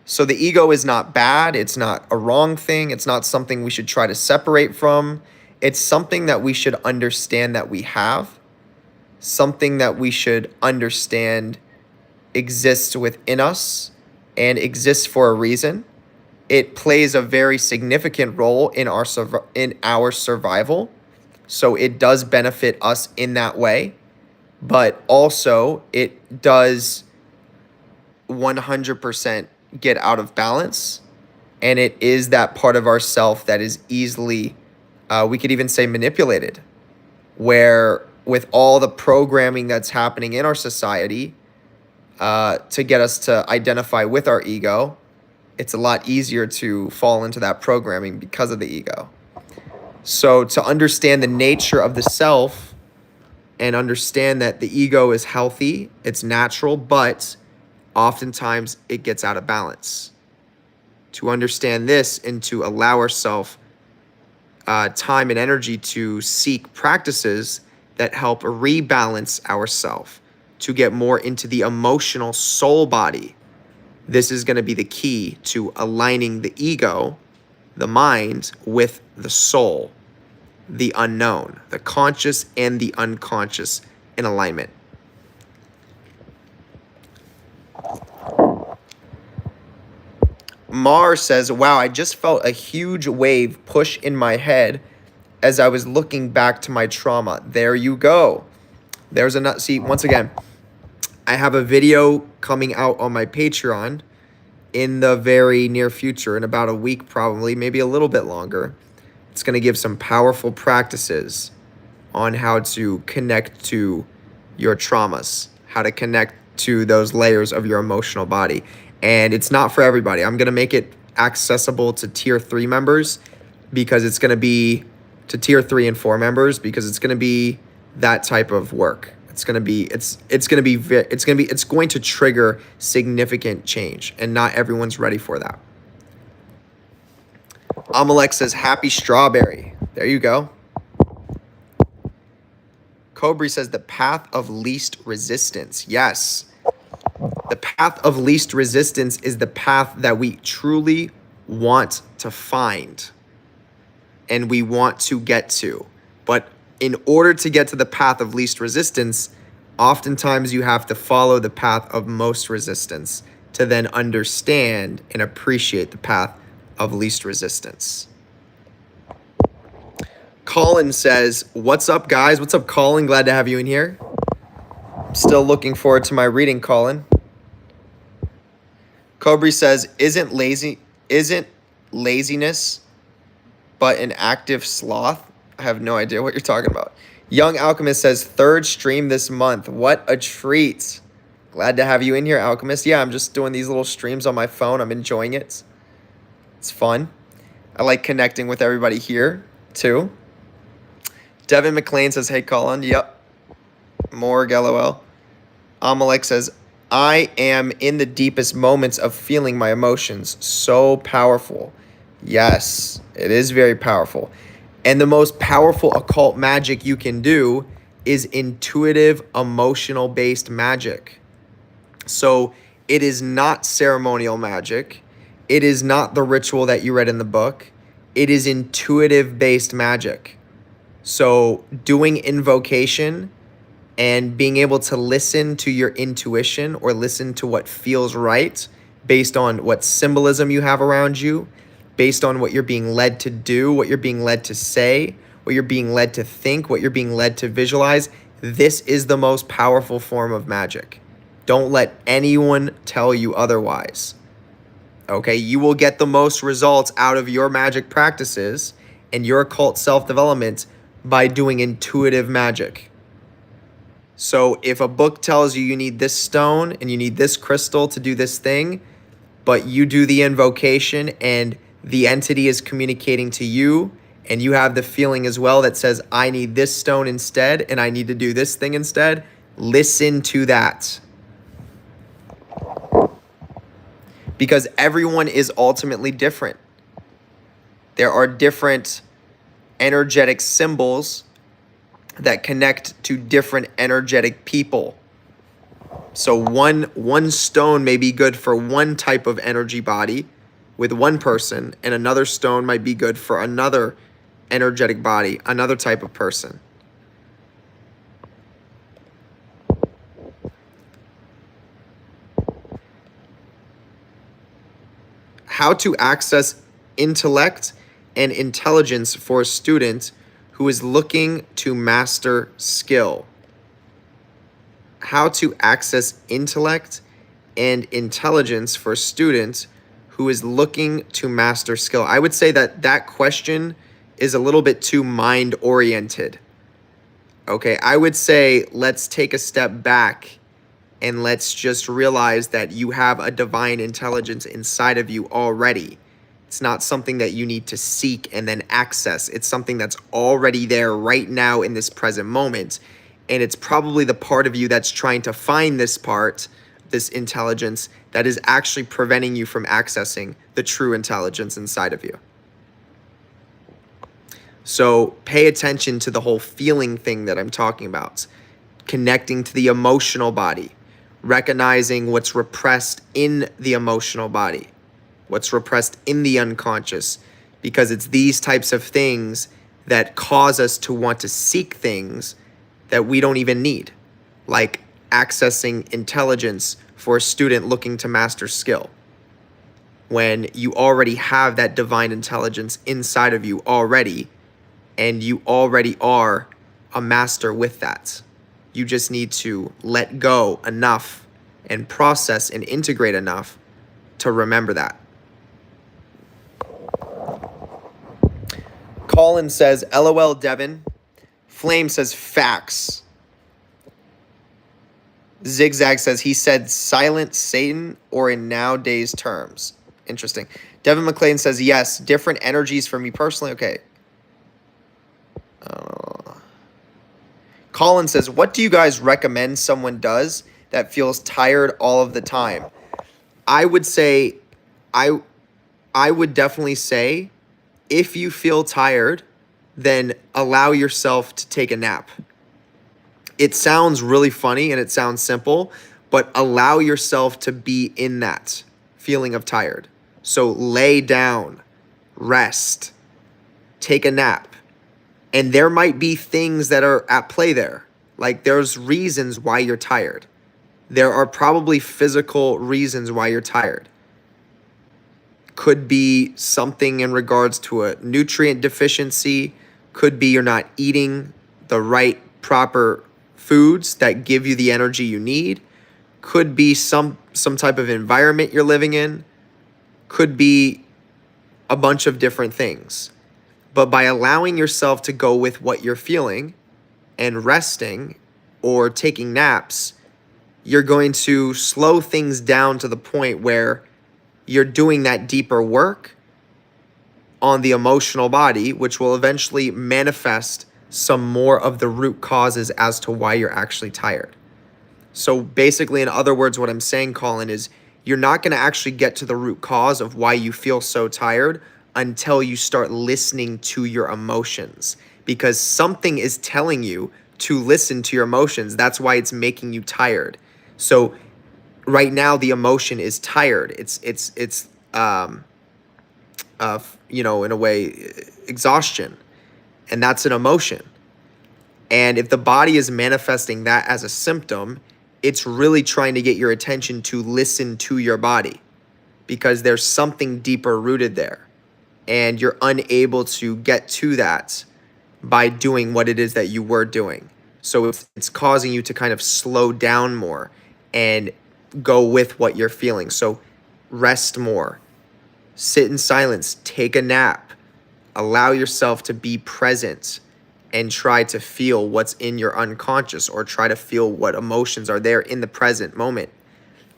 So the ego is not bad. It's not a wrong thing. It's not something we should try to separate from. It's something that we should understand that we have, something that we should understand exists within us and exists for a reason. It plays a very significant role in our survival. So it does benefit us in that way, but also it does 100% get out of balance. And it is that part of ourself that is easily, we could even say manipulated, where with all the programming that's happening in our society, to get us to identify with our ego, it's a lot easier to fall into that programming because of the ego. So to understand the nature of the self and understand that the ego is healthy, it's natural, but oftentimes it gets out of balance. To understand this and to allow ourselves time and energy to seek practices that help rebalance ourselves, to get more into the emotional soul body. This is going to be the key to aligning the ego, the mind, with the soul, the unknown, the conscious and the unconscious in alignment. Mar says, wow, I just felt a huge wave push in my head as I was looking back to my trauma. There you go. There's a nut. See, once again, I have a video coming out on my Patreon in the very near future, in about a week probably, maybe a little bit longer. It's going to give some powerful practices on how to connect to your traumas, how to connect to those layers of your emotional body. And it's not for everybody. I'm going to make it accessible to tier 3 members because it's going to be to tier 3 and 4 members because it's going to be that type of work. It's going to trigger significant change, and not everyone's ready for that. Amalek says, happy strawberry. There you go. Cobri says, the path of least resistance. Yes. The path of least resistance is the path that we truly want to find and we want to get to. But in order to get to the path of least resistance, oftentimes you have to follow the path of most resistance to then understand and appreciate the path of least resistance. Colin says, what's up, guys? What's up, Colin? Glad to have you in here. I'm still looking forward to my reading, Colin. Cobri says, isn't laziness but an active sloth? I have no idea what you're talking about. Young Alchemist says, 3rd stream this month. What a treat. Glad to have you in here, Alchemist. Yeah, I'm just doing these little streams on my phone. I'm enjoying it. It's fun. I like connecting with everybody here, too. Devin McLean says, hey, Colin. Yep. Morg, LOL. Amalek says, I am in the deepest moments of feeling my emotions. So powerful. Yes, it is very powerful. And the most powerful occult magic you can do is intuitive, emotional-based magic. So it is not ceremonial magic. It is not the ritual that you read in the book. It is intuitive-based magic. So doing invocation and being able to listen to your intuition or listen to what feels right based on what symbolism you have around you, based on what you're being led to do, what you're being led to say, what you're being led to think, what you're being led to visualize. This is the most powerful form of magic. Don't let anyone tell you otherwise. Okay, you will get the most results out of your magic practices and your occult self-development by doing intuitive magic. So if a book tells you you need this stone and you need this crystal to do this thing, but you do the invocation and the entity is communicating to you, and you have the feeling as well that says, I need this stone instead, and I need to do this thing instead, listen to that. Because everyone is ultimately different. There are different energetic symbols that connect to different energetic people. So one stone may be good for one type of energy body with one person, and another stone might be good for another energetic body, another type of person. How to access intellect and intelligence for a student who is looking to master skill. How to access intellect and intelligence for a student who is looking to master skill. I would say that that question is a little bit too mind-oriented. Okay, I would say let's take a step back and let's just realize that you have a divine intelligence inside of you already. It's not something that you need to seek and then access. It's something that's already there right now in this present moment. And it's probably the part of you that's trying to find this part, this intelligence, that is actually preventing you from accessing the true intelligence inside of you. So pay attention to the whole feeling thing that I'm talking about. Connecting to the emotional body. Recognizing what's repressed in the emotional body. What's repressed in the unconscious. Because it's these types of things that cause us to want to seek things that we don't even need. Like accessing intelligence for a student looking to master skill. When you already have that divine intelligence inside of you already, and you already are a master with that. You just need to let go enough and process and integrate enough to remember that. Colin says, LOL Devin. Flame says, facts. Zigzag says, he said silent Satan or in nowadays terms. Interesting. Devin McLean says, yes, different energies for me personally. Okay. Colin says, what do you guys recommend someone does that feels tired all of the time? I would say, I would definitely say, if you feel tired, then allow yourself to take a nap. It sounds really funny and it sounds simple, but allow yourself to be in that feeling of tired. So lay down, rest, take a nap. And there might be things that are at play there. Like there's reasons why you're tired. There are probably physical reasons why you're tired. Could be something in regards to a nutrient deficiency. Could be you're not eating the right proper foods that give you the energy you need. Could be some type of environment you're living in. Could be a bunch of different things. But by allowing yourself to go with what you're feeling and resting or taking naps, you're going to slow things down to the point where you're doing that deeper work on the emotional body, which will eventually manifest some more of the root causes as to why you're actually tired. So basically, in other words, what I'm saying, Colin, is you're not going to actually get to the root cause of why you feel so tired until you start listening to your emotions, because something is telling you to listen to your emotions. That's why it's making you tired. So right now the emotion is tired. It's you know, in a way, exhaustion, and that's an emotion. And if the body is manifesting that as a symptom, it's really trying to get your attention to listen to your body, because there's something deeper rooted there. And you're unable to get to that by doing what it is that you were doing. So it's causing you to kind of slow down more and go with what you're feeling. So rest more, sit in silence, take a nap, allow yourself to be present and try to feel what's in your unconscious, or try to feel what emotions are there in the present moment,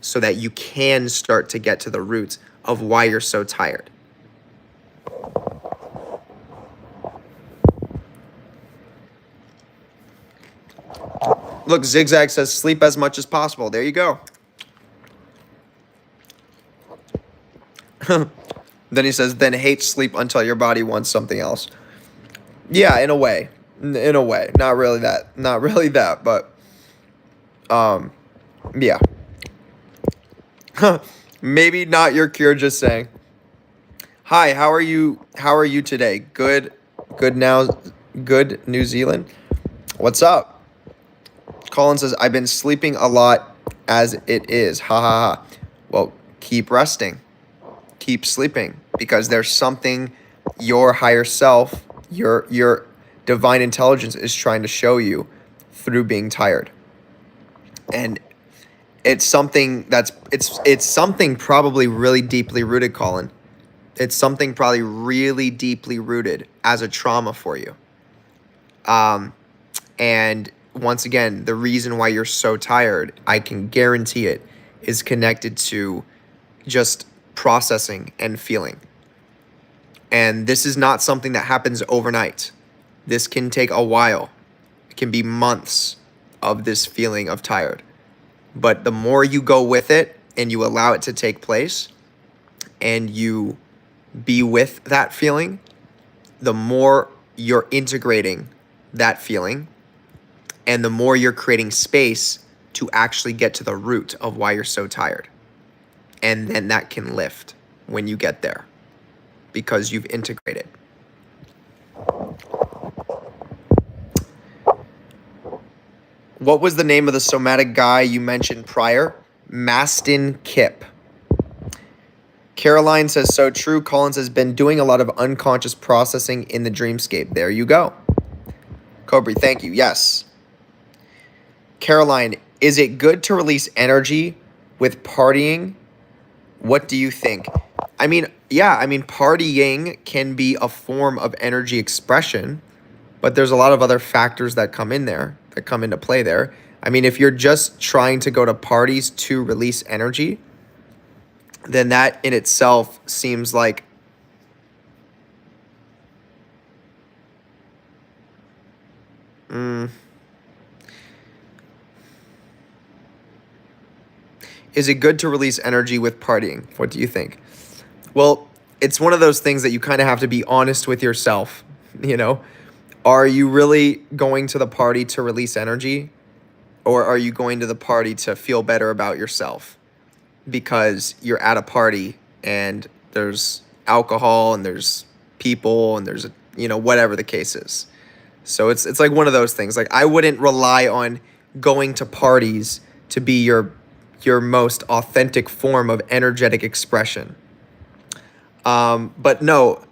so that you can start to get to the roots of why you're so tired. Look, Zigzag says sleep as much as possible. There you go. Then he says, then hate sleep until your body wants something else. Yeah, in a way. In a way. Not really that. Not really that, but yeah. Maybe not your cure, just saying. Hi, how are you? How are you today? Good. Good now. Good New Zealand. What's up? Colin says, I've been sleeping a lot as it is. Ha ha ha. Well, keep resting. Keep sleeping, because there's something your higher self, your divine intelligence is trying to show you through being tired. And it's something that's it's something probably really deeply rooted, Colin. It's something probably really deeply rooted as a trauma for you. And once again, the reason why you're so tired, I can guarantee it, is connected to just processing and feeling. And this is not something that happens overnight. This can take a while. It can be months of this feeling of tired. But the more you go with it and you allow it to take place and you be with that feeling, the more you're integrating that feeling and the more you're creating space to actually get to the root of why you're so tired. And then that can lift when you get there because you've integrated. What was the name of the somatic guy you mentioned prior? Mastin Kip. Caroline says, so true. Collins has been doing a lot of unconscious processing in the dreamscape. There you go. Cobra, thank you. Yes. Caroline, is it good to release energy with partying? What do you think? I mean, yeah, partying can be a form of energy expression, but there's a lot of other factors that come in there, that come into play there. I mean, if you're just trying to go to parties to release energy, then that in itself seems like is it good to release energy with partying? What do you think? Well, it's one of those things that you kind of have to be honest with yourself, you know? Are you really going to the party to release energy? Or are you going to the party to feel better about yourself? Because you're at a party and there's alcohol and there's people and there's, whatever the case is. So it's like one of those things. Like, I wouldn't rely on going to parties to be your most authentic form of energetic expression. But no,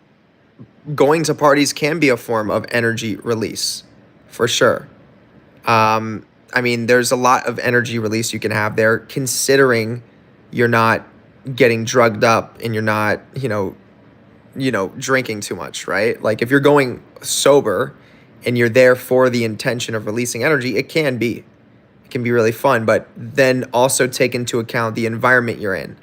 going to parties can be a form of energy release, for sure. I mean, there's a lot of energy release you can have there, considering you're not getting drugged up and you're not, drinking too much, right? Like, if you're going sober and you're there for the intention of releasing energy, it can be really fun, but then also take into account the environment you're in,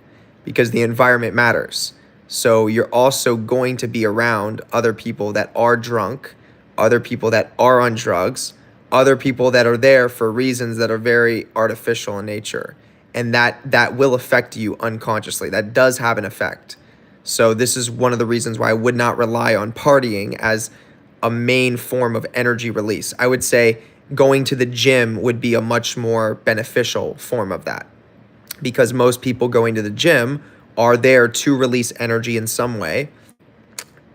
because the environment matters. So you're also going to be around other people that are drunk, other people that are on drugs, other people that are there for reasons that are very artificial in nature. And that will affect you unconsciously. That does have an effect. So this is one of the reasons why I would not rely on partying as a main form of energy release. I would say going to the gym would be a much more beneficial form of that, because most people going to the gym are there to release energy in some way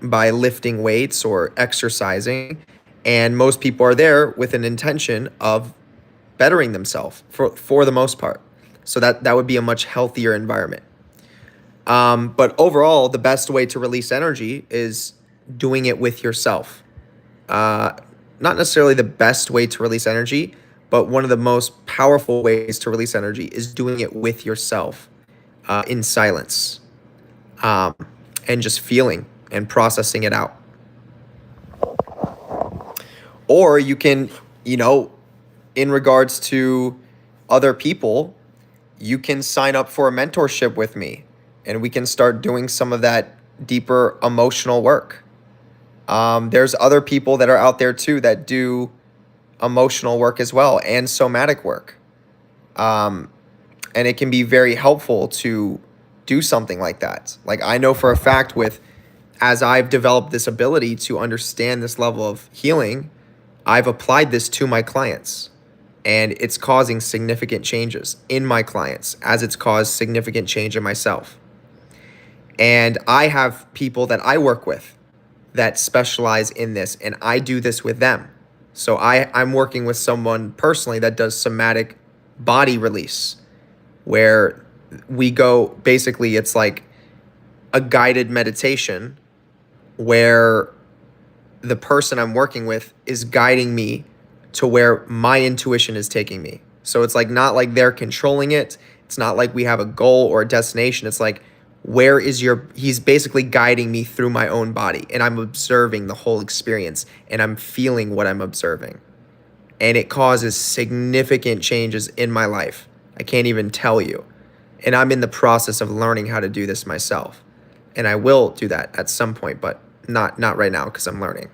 by lifting weights or exercising. And most people are there with an intention of bettering themselves for the most part. So that would be a much healthier environment. But overall, the best way to release energy is doing it with yourself. Not necessarily the best way to release energy, but one of the most powerful ways to release energy is doing it with yourself, in silence, and just feeling and processing it out. Or you can, in regards to other people, you can sign up for a mentorship with me and we can start doing some of that deeper emotional work. There's other people that are out there too that do emotional work as well and somatic work. And it can be very helpful to do something like that. Like I know for a fact as I've developed this ability to understand this level of healing, I've applied this to my clients and it's causing significant changes in my clients as it's caused significant change in myself. And I have people that I work with that specialize in this and I do this with them. So I'm working with someone personally that does somatic body release, where we go, basically it's like a guided meditation where the person I'm working with is guiding me to where my intuition is taking me. So it's like not like they're controlling it. It's not like we have a goal or a destination. It's like, he's basically guiding me through my own body and I'm observing the whole experience and I'm feeling what I'm observing. And it causes significant changes in my life. I can't even tell you. And I'm in the process of learning how to do this myself. And I will do that at some point, but not right now because I'm learning.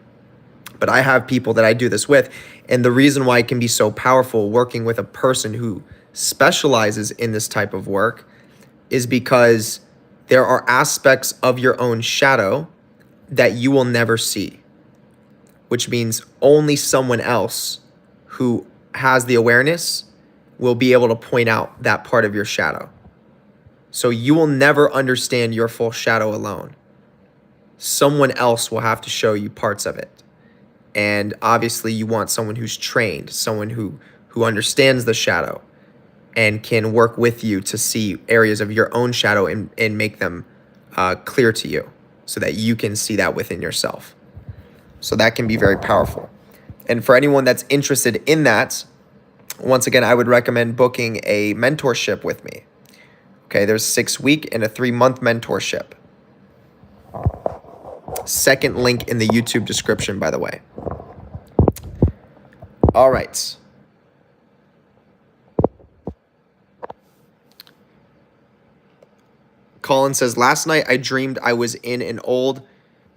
But I have people that I do this with. And the reason why it can be so powerful working with a person who specializes in this type of work is because there are aspects of your own shadow that you will never see, which means only someone else who has the awareness will be able to point out that part of your shadow. So you will never understand your full shadow alone. Someone else will have to show you parts of it. And obviously you want someone who's trained, someone who understands the shadow and can work with you to see areas of your own shadow and make them clear to you so that you can see that within yourself. So that can be very powerful. And for anyone that's interested in that, once again, I would recommend booking a mentorship with me. Okay, there's 6-week and a 3-month mentorship. Second link in the YouTube description, by the way. All right. Colin says, last night I dreamed I was in an old,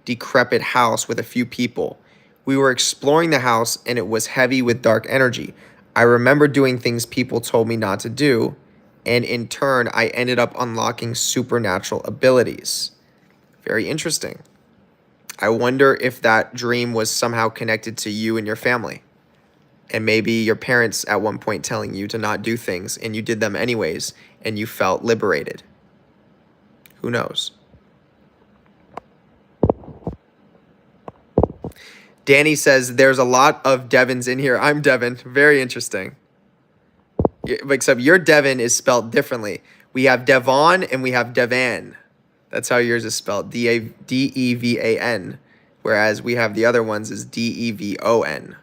decrepit house with a few people. We were exploring the house and it was heavy with dark energy. I remember doing things people told me not to do, and in turn, I ended up unlocking supernatural abilities. Very interesting. I wonder if that dream was somehow connected to you and your family. And maybe your parents at one point telling you to not do things and you did them anyways and you felt liberated. Who knows? Danny says, there's a lot of Devins in here. I'm Devin. Very interesting. Except your Devin is spelled differently. We have Devon and we have Devan. That's how yours is spelled. Devan. Whereas we have the other ones is Devon.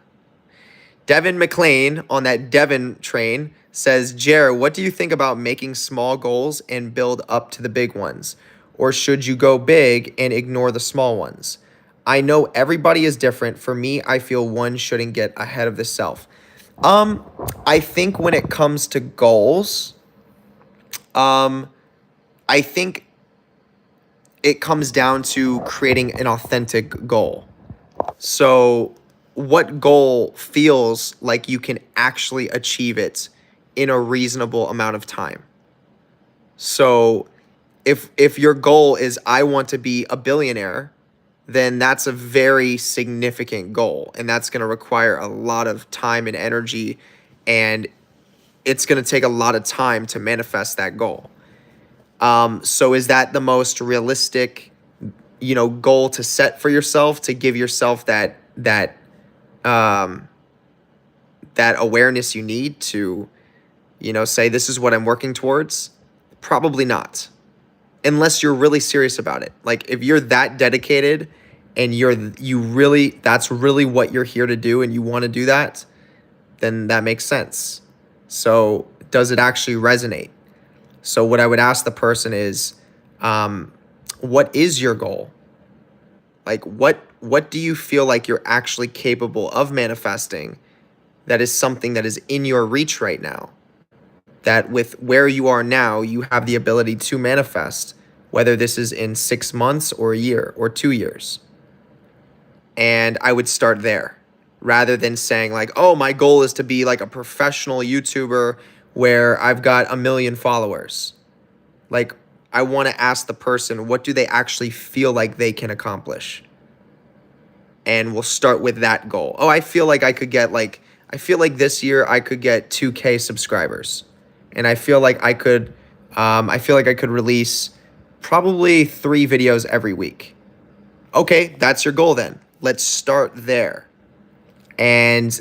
Devin McLean on that Devin train says, Jer, what do you think about making small goals and build up to the big ones? Or should you go big and ignore the small ones? I know everybody is different. For me, I feel one shouldn't get ahead of the self. I think when it comes to goals, I think it comes down to creating an authentic goal. So what goal feels like you can actually achieve it in a reasonable amount of time? So if your goal is I want to be a billionaire, then that's a very significant goal. And that's going to require a lot of time and energy. And it's going to take a lot of time to manifest that goal. So is that the most realistic, goal to set for yourself, to give yourself that awareness you need to, say this is what I'm working towards? Probably not. Unless you're really serious about it. Like if you're that dedicated and that's really what you're here to do and you want to do that, then that makes sense. So does it actually resonate? So what I would ask the person is, what is your goal? Like what do you feel like you're actually capable of manifesting that is something that is in your reach right now? That with where you are now, you have the ability to manifest, whether this is in 6 months or a year or 2 years. And I would start there. rather than saying like, oh, my goal is to be like a professional YouTuber where I've got 1 million followers. Like, I want to ask the person, what do they actually feel like they can accomplish? And we'll start with that goal. Oh, I feel like this year I could get 2K subscribers. And I feel like I could release probably 3 videos every week. Okay, that's your goal then. Let's start there. And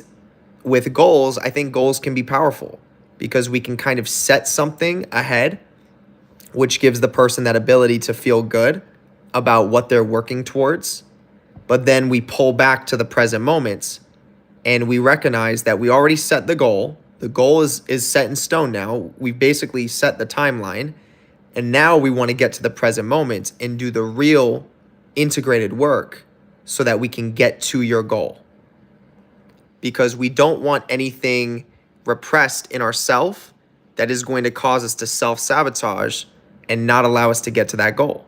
with goals, I think goals can be powerful because we can kind of set something ahead, which gives the person that ability to feel good about what they're working towards. But then we pull back to the present moments and we recognize that we already set the goal. The goal is set in stone now. We've basically set the timeline. And now we want to get to the present moment and do the real integrated work so that we can get to your goal. Because we don't want anything repressed in ourselves that is going to cause us to self-sabotage and not allow us to get to that goal.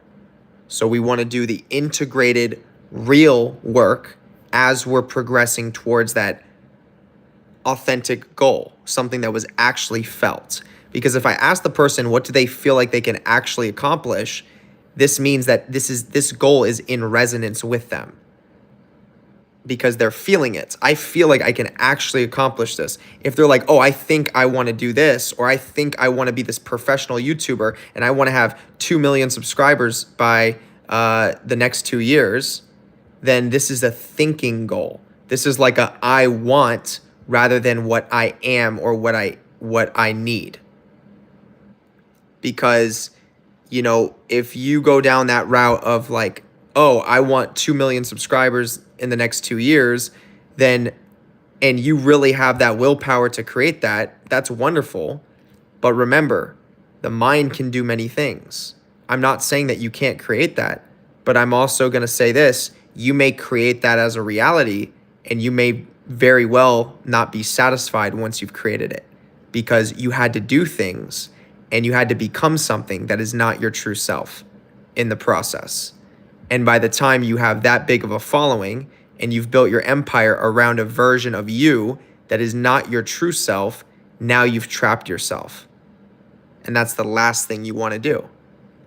So we want to do the integrated real work as we're progressing towards that authentic goal, something that was actually felt. Because if I ask the person, what do they feel like they can actually accomplish? This means that this goal is in resonance with them because they're feeling it. I feel like I can actually accomplish this. If they're like, oh, I think I want to do this, or I think I want to be this professional YouTuber and I want to have 2 million subscribers by the next 2 years, then this is a thinking goal. This is like a I want rather than what I am or what I need. Because, you know, if you go down that route of like, oh, I want 2 million subscribers in the next 2 years, then, and you really have that willpower to create that, that's wonderful. But remember, the mind can do many things. I'm not saying that you can't create that, but I'm also going to say this, you may create that as a reality and you may very well not be satisfied once you've created it because you had to do things and you had to become something that is not your true self in the process. And by the time you have that big of a following and you've built your empire around a version of you that is not your true self, now you've trapped yourself. And that's the last thing you want to do,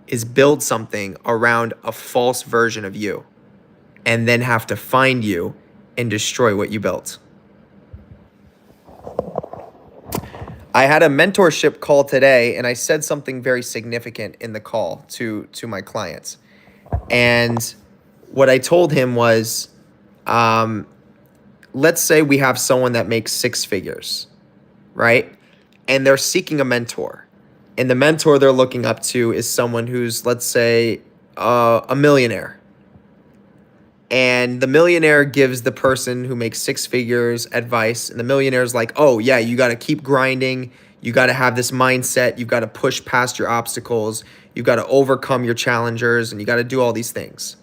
is build something around a false version of you and then have to find you and destroy what you built. I had a mentorship call today and I said something very significant in the call to my clients. And what I told him was, let's say we have someone that makes 6 figures, right? And they're seeking a mentor. And the mentor they're looking up to is someone who's, let's say, a millionaire. And the millionaire gives the person who makes 6 figures advice. And the millionaire's like, oh, yeah, you got to keep grinding. You got to have this mindset. You've got to push past your obstacles. You've got to overcome your challengers. And you got to do all these things.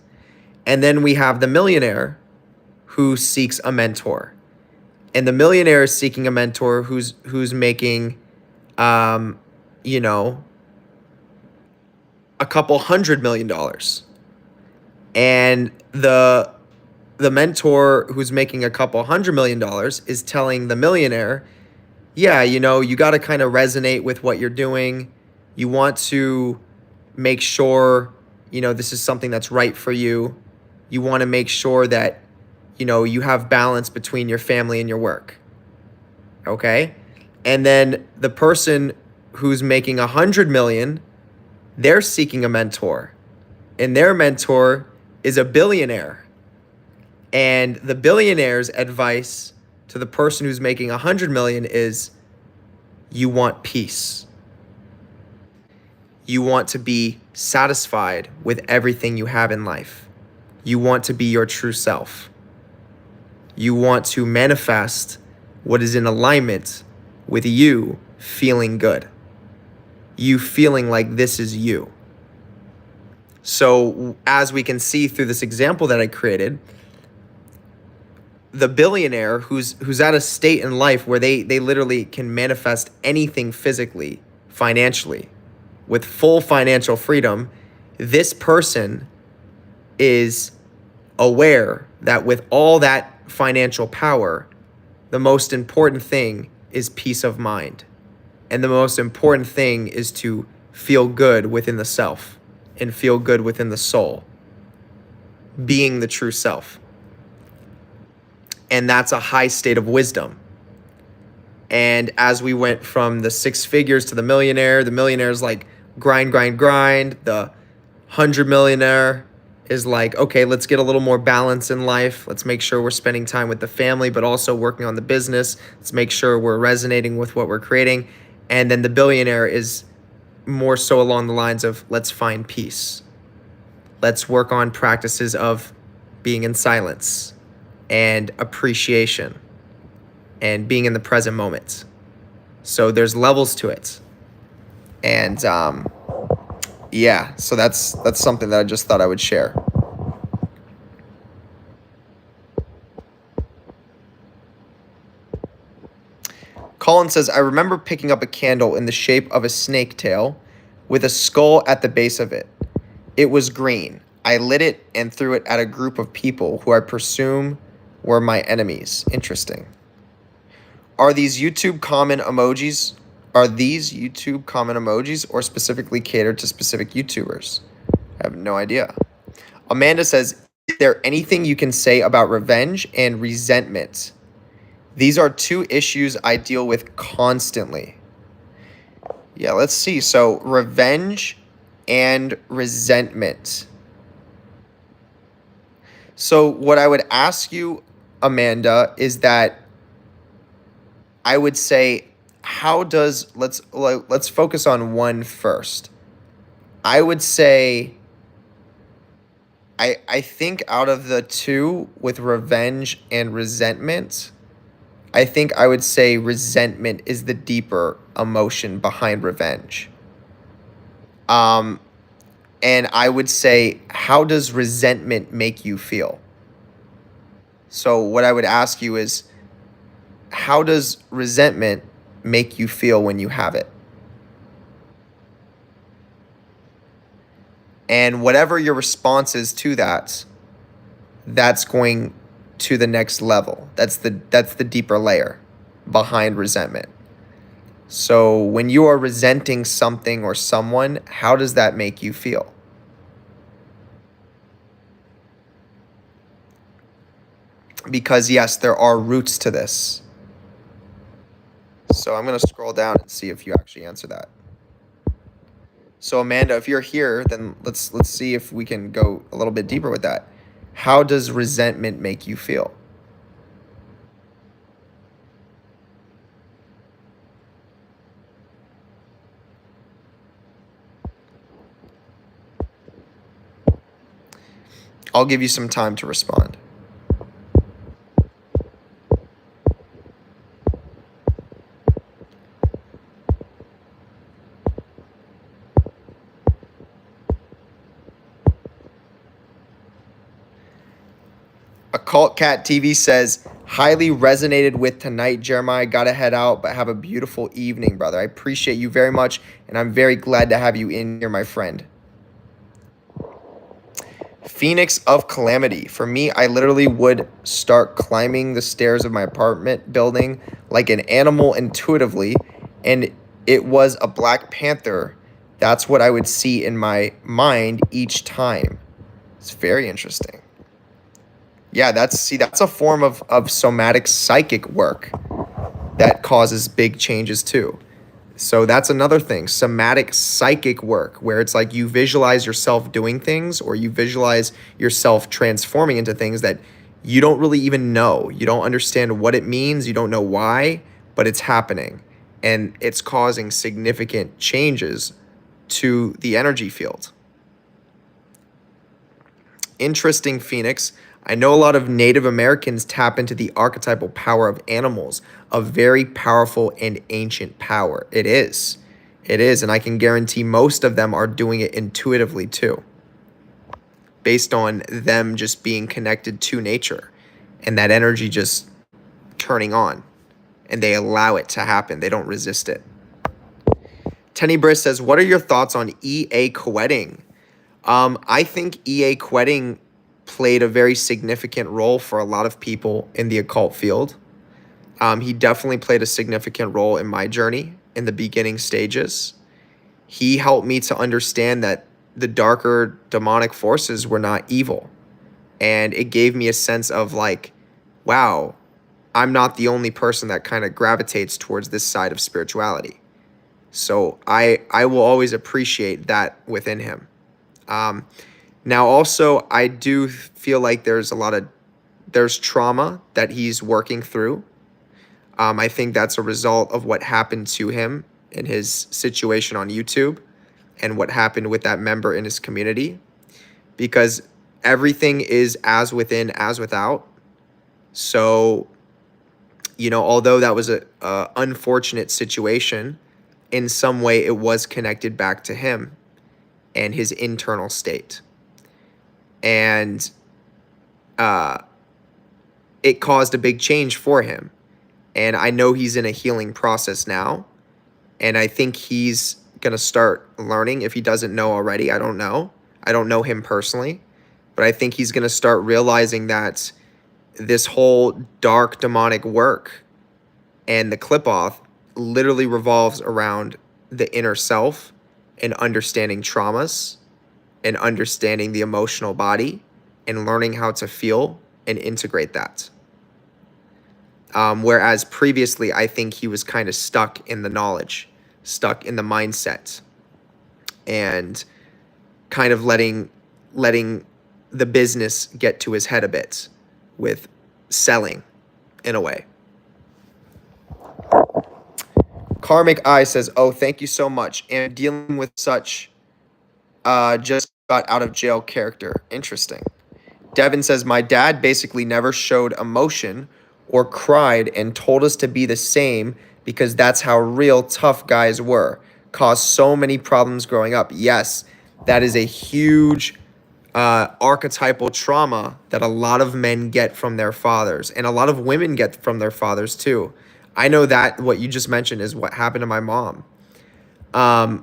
And then we have the millionaire who seeks a mentor. And the millionaire is seeking a mentor who's making, you know, a couple $100 million. And the mentor who's making a couple $100 million is telling the millionaire, yeah, you know, you got to kind of resonate with what you're doing. You want to make sure, you know, this is something that's right for you. You want to make sure that, you know, you have balance between your family and your work. Okay? And then the person who's making 100 million, they're seeking a mentor. And their mentor is a billionaire. And the billionaire's advice to the person who's making 100 million is, you want peace. You want to be satisfied with everything you have in life. You want to be your true self. You want to manifest what is in alignment with you feeling good. You feeling like this is you. So as we can see through this example that I created, the billionaire who's at a state in life where they literally can manifest anything physically, financially, with full financial freedom, this person is aware that with all that financial power, the most important thing is peace of mind. And the most important thing is to feel good within the self and feel good within the soul, being the true self. And that's a high state of wisdom. And as we went from the 6 figures to the millionaire is like grind, grind, grind. The 100 millionaire is like, okay, let's get a little more balance in life. Let's make sure we're spending time with the family, but also working on the business. Let's make sure we're resonating with what we're creating. And then the billionaire is more so along the lines of, let's find peace. Let's work on practices of being in silence and appreciation and being in the present moment. So there's levels to it. And yeah, so that's something that I just thought I would share. Colin says, I remember picking up a candle in the shape of a snake tail with a skull at the base of it. It was green. I lit it and threw it at a group of people who I presume were my enemies. Interesting. Are these YouTube comment emojis? Are these YouTube comment emojis or specifically catered to specific YouTubers? I have no idea. Amanda says, is there anything you can say about revenge and resentment? These are 2 issues I deal with constantly. Yeah, let's see. So revenge and resentment. So what I would ask you, Amanda, is that I would say, how does, let's focus on one first. I would say, I think out of the 2 with revenge and resentment, I think I would say resentment is the deeper emotion behind revenge. And I would say, how does resentment make you feel? So what I would ask you is, how does resentment make you feel when you have it? And whatever your response is to that, that's going to the next level. That's the deeper layer behind resentment. So when you are resenting something or someone, how does that make you feel? Because yes, there are roots to this. So I'm going to scroll down and see if you actually answer that. So Amanda, if you're here, then let's see if we can go a little bit deeper with that. How does resentment make you feel? I'll give you some time to respond. Occult Cat TV says, highly resonated with tonight, Jeremiah. Gotta head out, but have a beautiful evening, brother. I appreciate you very much, and I'm very glad to have you in here, my friend. Phoenix of Calamity. For me, I literally would start climbing the stairs of my apartment building like an animal intuitively, and it was a Black Panther. That's what I would see in my mind each time. It's very interesting. Yeah, that's a form of somatic psychic work that causes big changes too. So that's another thing, somatic psychic work, where it's like you visualize yourself doing things or you visualize yourself transforming into things that you don't really even know. You don't understand what it means. You don't know why, but it's happening. And it's causing significant changes to the energy field. Interesting, Phoenix. I know a lot of Native Americans tap into the archetypal power of animals, a very powerful and ancient power. It is. It is, and I can guarantee most of them are doing it intuitively too, based on them just being connected to nature and that energy just turning on, and they allow it to happen. They don't resist it. Tenny Briss says, what are your thoughts on EA Quetting? I think EA Quetting played a very significant role for a lot of people in the occult field. He definitely played a significant role in my journey in the beginning stages. He helped me to understand that the darker demonic forces were not evil. And it gave me a sense of like, wow, I'm not the only person that kind of gravitates towards this side of spirituality. So I will always appreciate that within him. Now also, I do feel like there's trauma that he's working through. I think that's a result of what happened to him in his situation on YouTube and what happened with that member in his community, because everything is as within, as without. So, although that was a unfortunate situation, in some way it was connected back to him and his internal state. And it caused a big change for him. And I know he's in a healing process now. And I think he's going to start learning. If he doesn't know already, I don't know. I don't know him personally. But I think he's going to start realizing that this whole dark demonic work and the clip-off literally revolves around the inner self and understanding traumas and understanding the emotional body and learning how to feel and integrate that. Whereas previously, I think he was kind of stuck in the knowledge, stuck in the mindset, and kind of letting the business get to his head a bit with selling in a way. Karmic Eye says, oh, thank you so much. And dealing with such just got out of jail character. Interesting. Devin says, my dad basically never showed emotion or cried and told us to be the same because that's how real tough guys were. Caused so many problems growing up. Yes, that is a huge archetypal trauma that a lot of men get from their fathers, and a lot of women get from their fathers too. I know that what you just mentioned is what happened to my mom.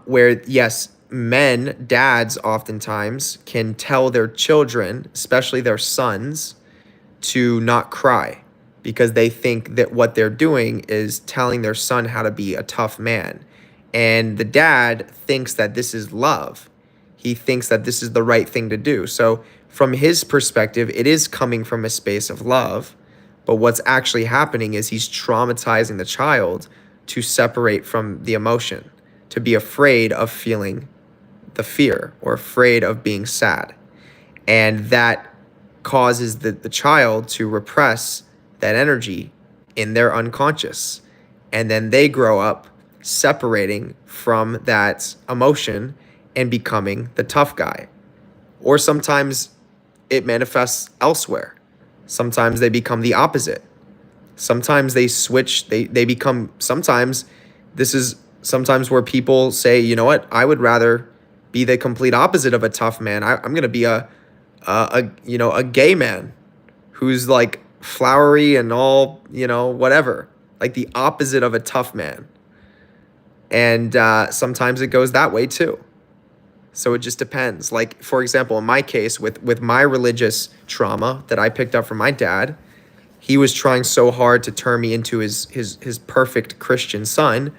Where, yes, dads oftentimes can tell their children, especially their sons, to not cry because they think that what they're doing is telling their son how to be a tough man. And the dad thinks that this is love. He thinks that this is the right thing to do. So from his perspective, it is coming from a space of love. But what's actually happening is he's traumatizing the child to separate from the emotion, to be afraid of feeling the fear or afraid of being sad. And that causes the child to repress that energy in their unconscious. And then they grow up separating from that emotion and becoming the tough guy. Or sometimes it manifests elsewhere. Sometimes they become the opposite. Sometimes they switch, they become, sometimes where people say, you know what, I would rather be the complete opposite of a tough man. I'm going to be a gay man who's like flowery and all, whatever, like the opposite of a tough man. And sometimes it goes that way too. So it just depends. Like, for example, in my case, with my religious trauma that I picked up from my dad, he was trying so hard to turn me into his perfect Christian son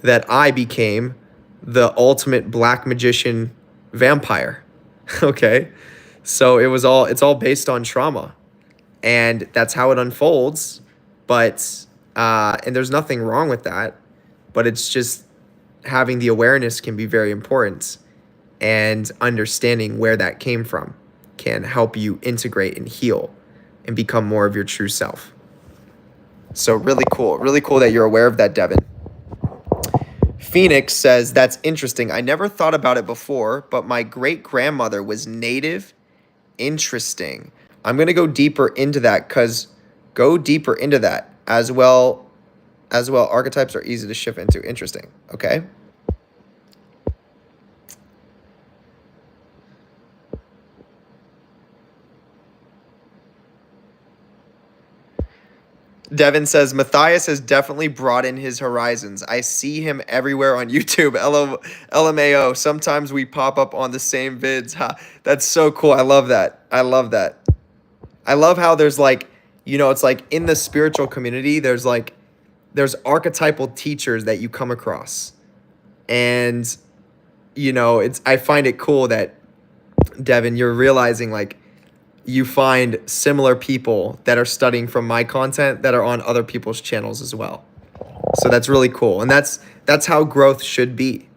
that I became the ultimate black magician vampire. Okay? So it's all based on trauma. And that's how it unfolds. But, and there's nothing wrong with that. But it's just having the awareness can be very important. And understanding where that came from can help you integrate and heal and become more of your true self. So really cool. Really cool that you're aware of that, Devin. Phoenix says, that's interesting. I never thought about it before, but my great-grandmother was Native. Interesting. I'm going to go deeper into that as well. Archetypes are easy to shift into. Interesting. Okay. Devin says, Matthias has definitely broadened his horizons. I see him everywhere on YouTube. LMAO. Sometimes we pop up on the same vids. Ha, that's so cool. I love that. I love how there's like, it's like in the spiritual community, there's archetypal teachers that you come across. And, I find it cool that, Devin, you're realizing like you find similar people that are studying from my content that are on other people's channels as well. So that's really cool. And that's how growth should be.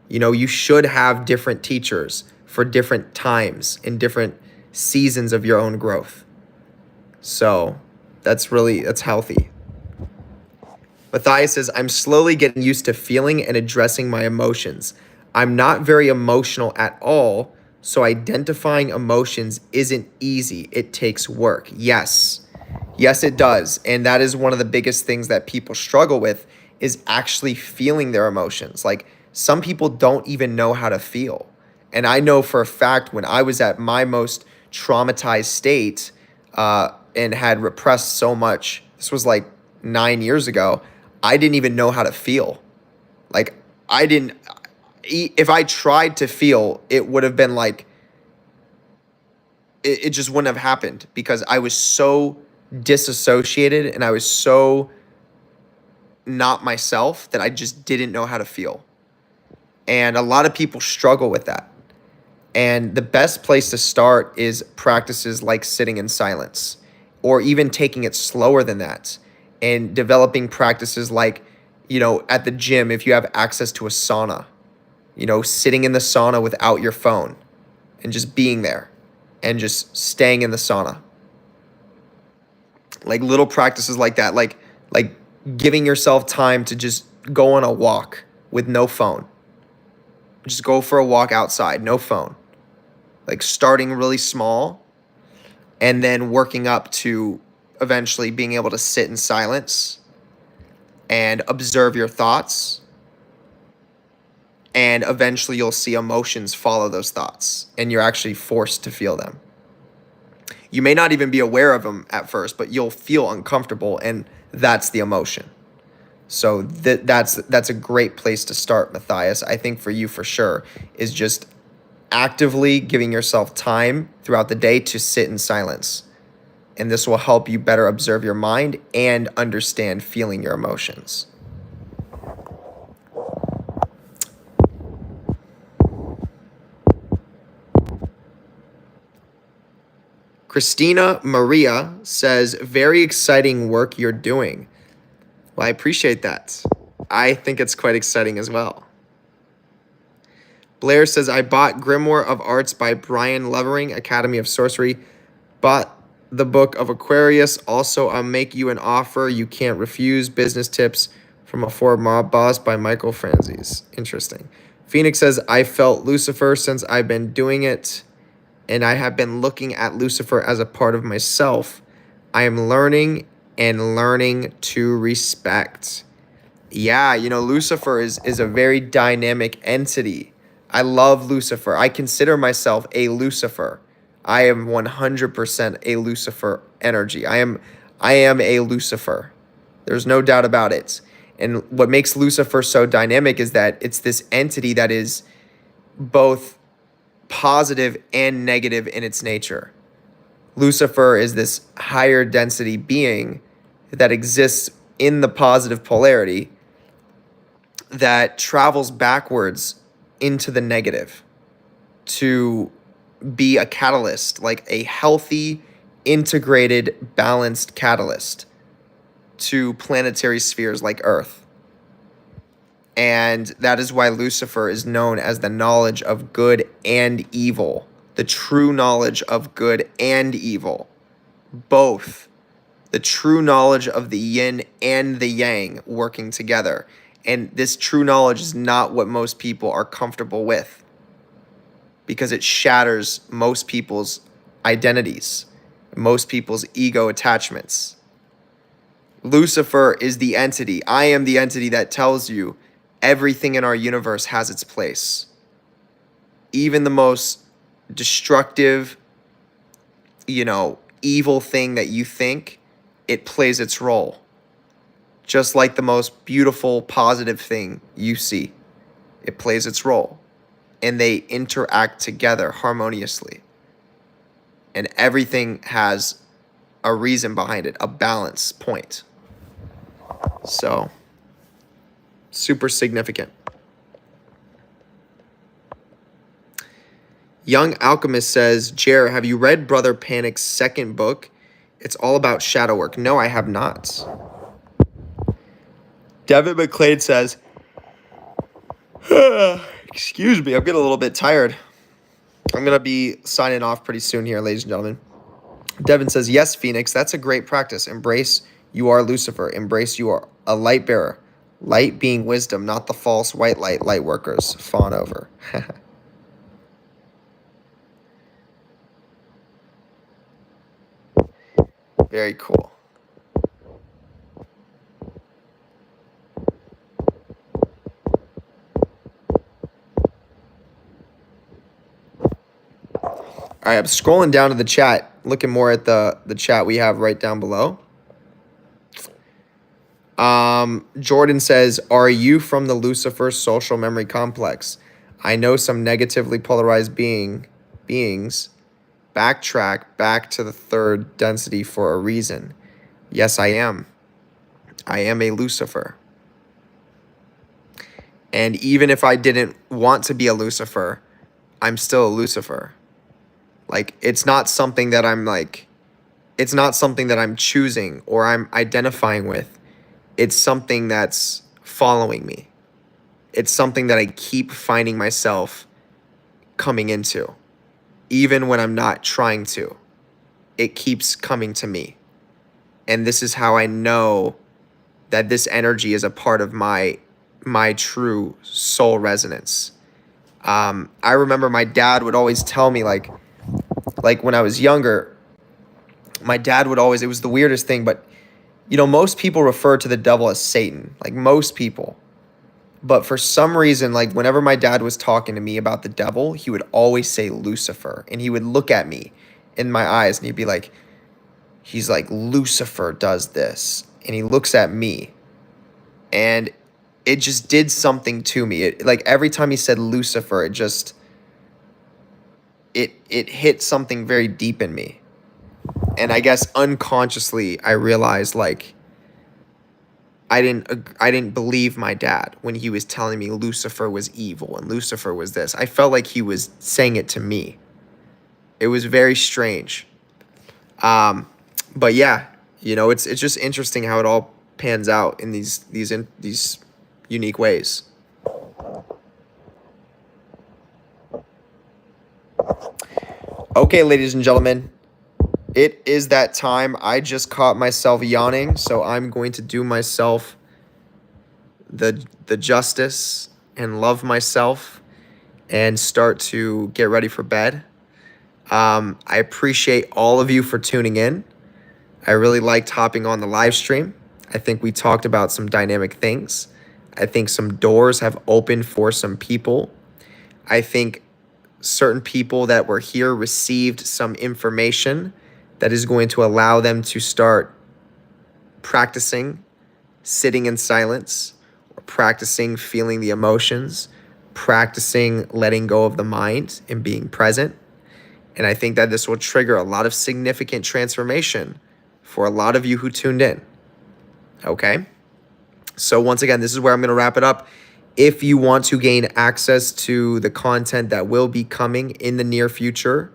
You should have different teachers for different times in different seasons of your own growth. So that's healthy. Matthias says, I'm slowly getting used to feeling and addressing my emotions. I'm not very emotional at all, so identifying emotions isn't easy. It takes work. Yes. Yes, it does. And that is one of the biggest things that people struggle with is actually feeling their emotions. Like some people don't even know how to feel. And I know for a fact when I was at my most traumatized state and had repressed so much, this was like 9 years ago, I didn't even know how to feel. Like if I tried to feel, it would have been like, it just wouldn't have happened because I was so disassociated and I was so not myself that I just didn't know how to feel. And a lot of people struggle with that. And the best place to start is practices like sitting in silence or even taking it slower than that and developing practices like, at the gym, if you have access to a sauna, sitting in the sauna without your phone and just being there and just staying in the sauna. Like little practices like that, like giving yourself time to just go on a walk with no phone. Just go for a walk outside, no phone. Like starting really small and then working up to eventually being able to sit in silence and observe your thoughts. And eventually you'll see emotions follow those thoughts and you're actually forced to feel them. You may not even be aware of them at first, but you'll feel uncomfortable and that's the emotion. So that's a great place to start, Matthias. I think for you for sure is just actively giving yourself time throughout the day to sit in silence. And this will help you better observe your mind and understand feeling your emotions. Christina Maria says, very exciting work you're doing. Well, I appreciate that. I think it's quite exciting as well. Blair says, I bought Grimoire of Arts by Brian Levering, Academy of Sorcery. Bought the Book of Aquarius. Also, I'll Make You an Offer You Can't Refuse. Business Tips from a Former Boss by Michael Franzese. Interesting. Phoenix says, I felt Lucifer since I've been doing it, and I have been looking at Lucifer as a part of myself. I am learning to respect. Yeah, Lucifer is a very dynamic entity. I love Lucifer. I consider myself a Lucifer. I am 100% a Lucifer energy. I am a Lucifer. There's no doubt about it. And what makes Lucifer so dynamic is that it's this entity that is both positive and negative in its nature. Lucifer is this higher density being that exists in the positive polarity that travels backwards into the negative to be a catalyst, like a healthy, integrated, balanced catalyst to planetary spheres like Earth. And that is why Lucifer is known as the knowledge of good and evil, the true knowledge of good and evil, both the true knowledge of the yin and the yang working together. And this true knowledge is not what most people are comfortable with because it shatters most people's identities, most people's ego attachments. Lucifer is the entity. I am the entity that tells you everything in our universe has its place. Even the most destructive, evil thing that you think, it plays its role. Just like the most beautiful, positive thing you see, it plays its role. And they interact together harmoniously. And everything has a reason behind it, a balance point. So, super significant. Young Alchemist says, Jer, have you read Brother Panic's second book? It's all about shadow work. No, I have not. Devin McLean says, excuse me, I'm getting a little bit tired. I'm going to be signing off pretty soon here, ladies and gentlemen. Devin says, yes, Phoenix, that's a great practice. Embrace you are Lucifer. Embrace you are a light bearer. Light being wisdom, not the false white light workers. Fawn over. Very cool. All right, I'm scrolling down to the chat, looking more at the chat we have right down below. Jordan says, are you from the Lucifer social memory complex? I know some negatively polarized beings backtrack back to the third density for a reason. Yes, I am. I am a Lucifer. And even if I didn't want to be a Lucifer, I'm still a Lucifer. Like, it's not something that it's not something that I'm choosing or I'm identifying with. It's something that's following me. It's something that I keep finding myself coming into. Even when I'm not trying to, it keeps coming to me. And this is how I know that this energy is a part of my true soul resonance. I remember my dad would always tell me, like when I was younger, my dad would always, it was the weirdest thing, but most people refer to the devil as Satan, like most people. But for some reason, like whenever my dad was talking to me about the devil, he would always say Lucifer. And he would look at me in my eyes and he'd be like, he's like, Lucifer does this. And he looks at me. And it just did something to me. It, like every time he said Lucifer, it hit something very deep in me. And I guess unconsciously I realized, like, I didn't believe my dad when he was telling me Lucifer was evil and Lucifer was this. I felt like he was saying it to me. It was very strange. But yeah, it's just interesting how it all pans out in these unique ways. Okay, ladies and gentlemen, it is that time. I just caught myself yawning, so I'm going to do myself the justice and love myself and start to get ready for bed. I appreciate all of you for tuning in. I really liked hopping on the live stream. I think we talked about some dynamic things. I think some doors have opened for some people. I think certain people that were here received some information that is going to allow them to start practicing sitting in silence, or practicing feeling the emotions, practicing letting go of the mind and being present. And I think that this will trigger a lot of significant transformation for a lot of you who tuned in. Okay? So once again, this is where I'm going to wrap it up. If you want to gain access to the content that will be coming in the near future,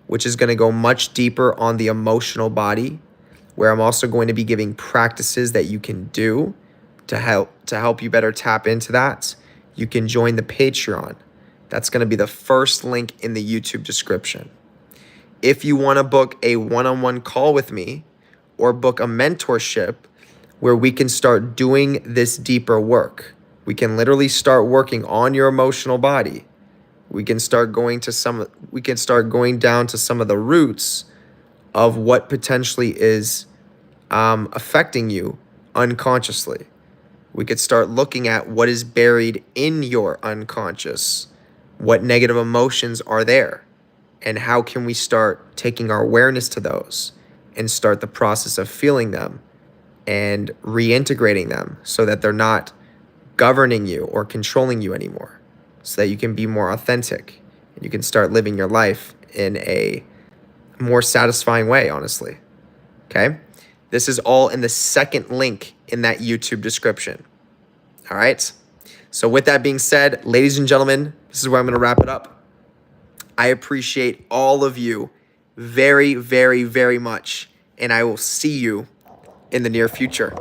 which is going to go much deeper on the emotional body, where I'm also going to be giving practices that you can do to help you better tap into that, you can join the Patreon. That's going to be the first link in the YouTube description. If you want to book a one-on-one call with me or book a mentorship where we can start doing this deeper work, we can literally start working on your emotional body. We can start going down to some of the roots of what potentially is affecting you unconsciously. We could start looking at what is buried in your unconscious, what negative emotions are there, and how can we start taking our awareness to those and start the process of feeling them and reintegrating them so that they're not governing you or controlling you anymore, so that you can be more authentic and you can start living your life in a more satisfying way, honestly. Okay? This is all in the second link in that YouTube description. All right? So with that being said, ladies and gentlemen, this is where I'm going to wrap it up. I appreciate all of you very, very, very much, and I will see you in the near future.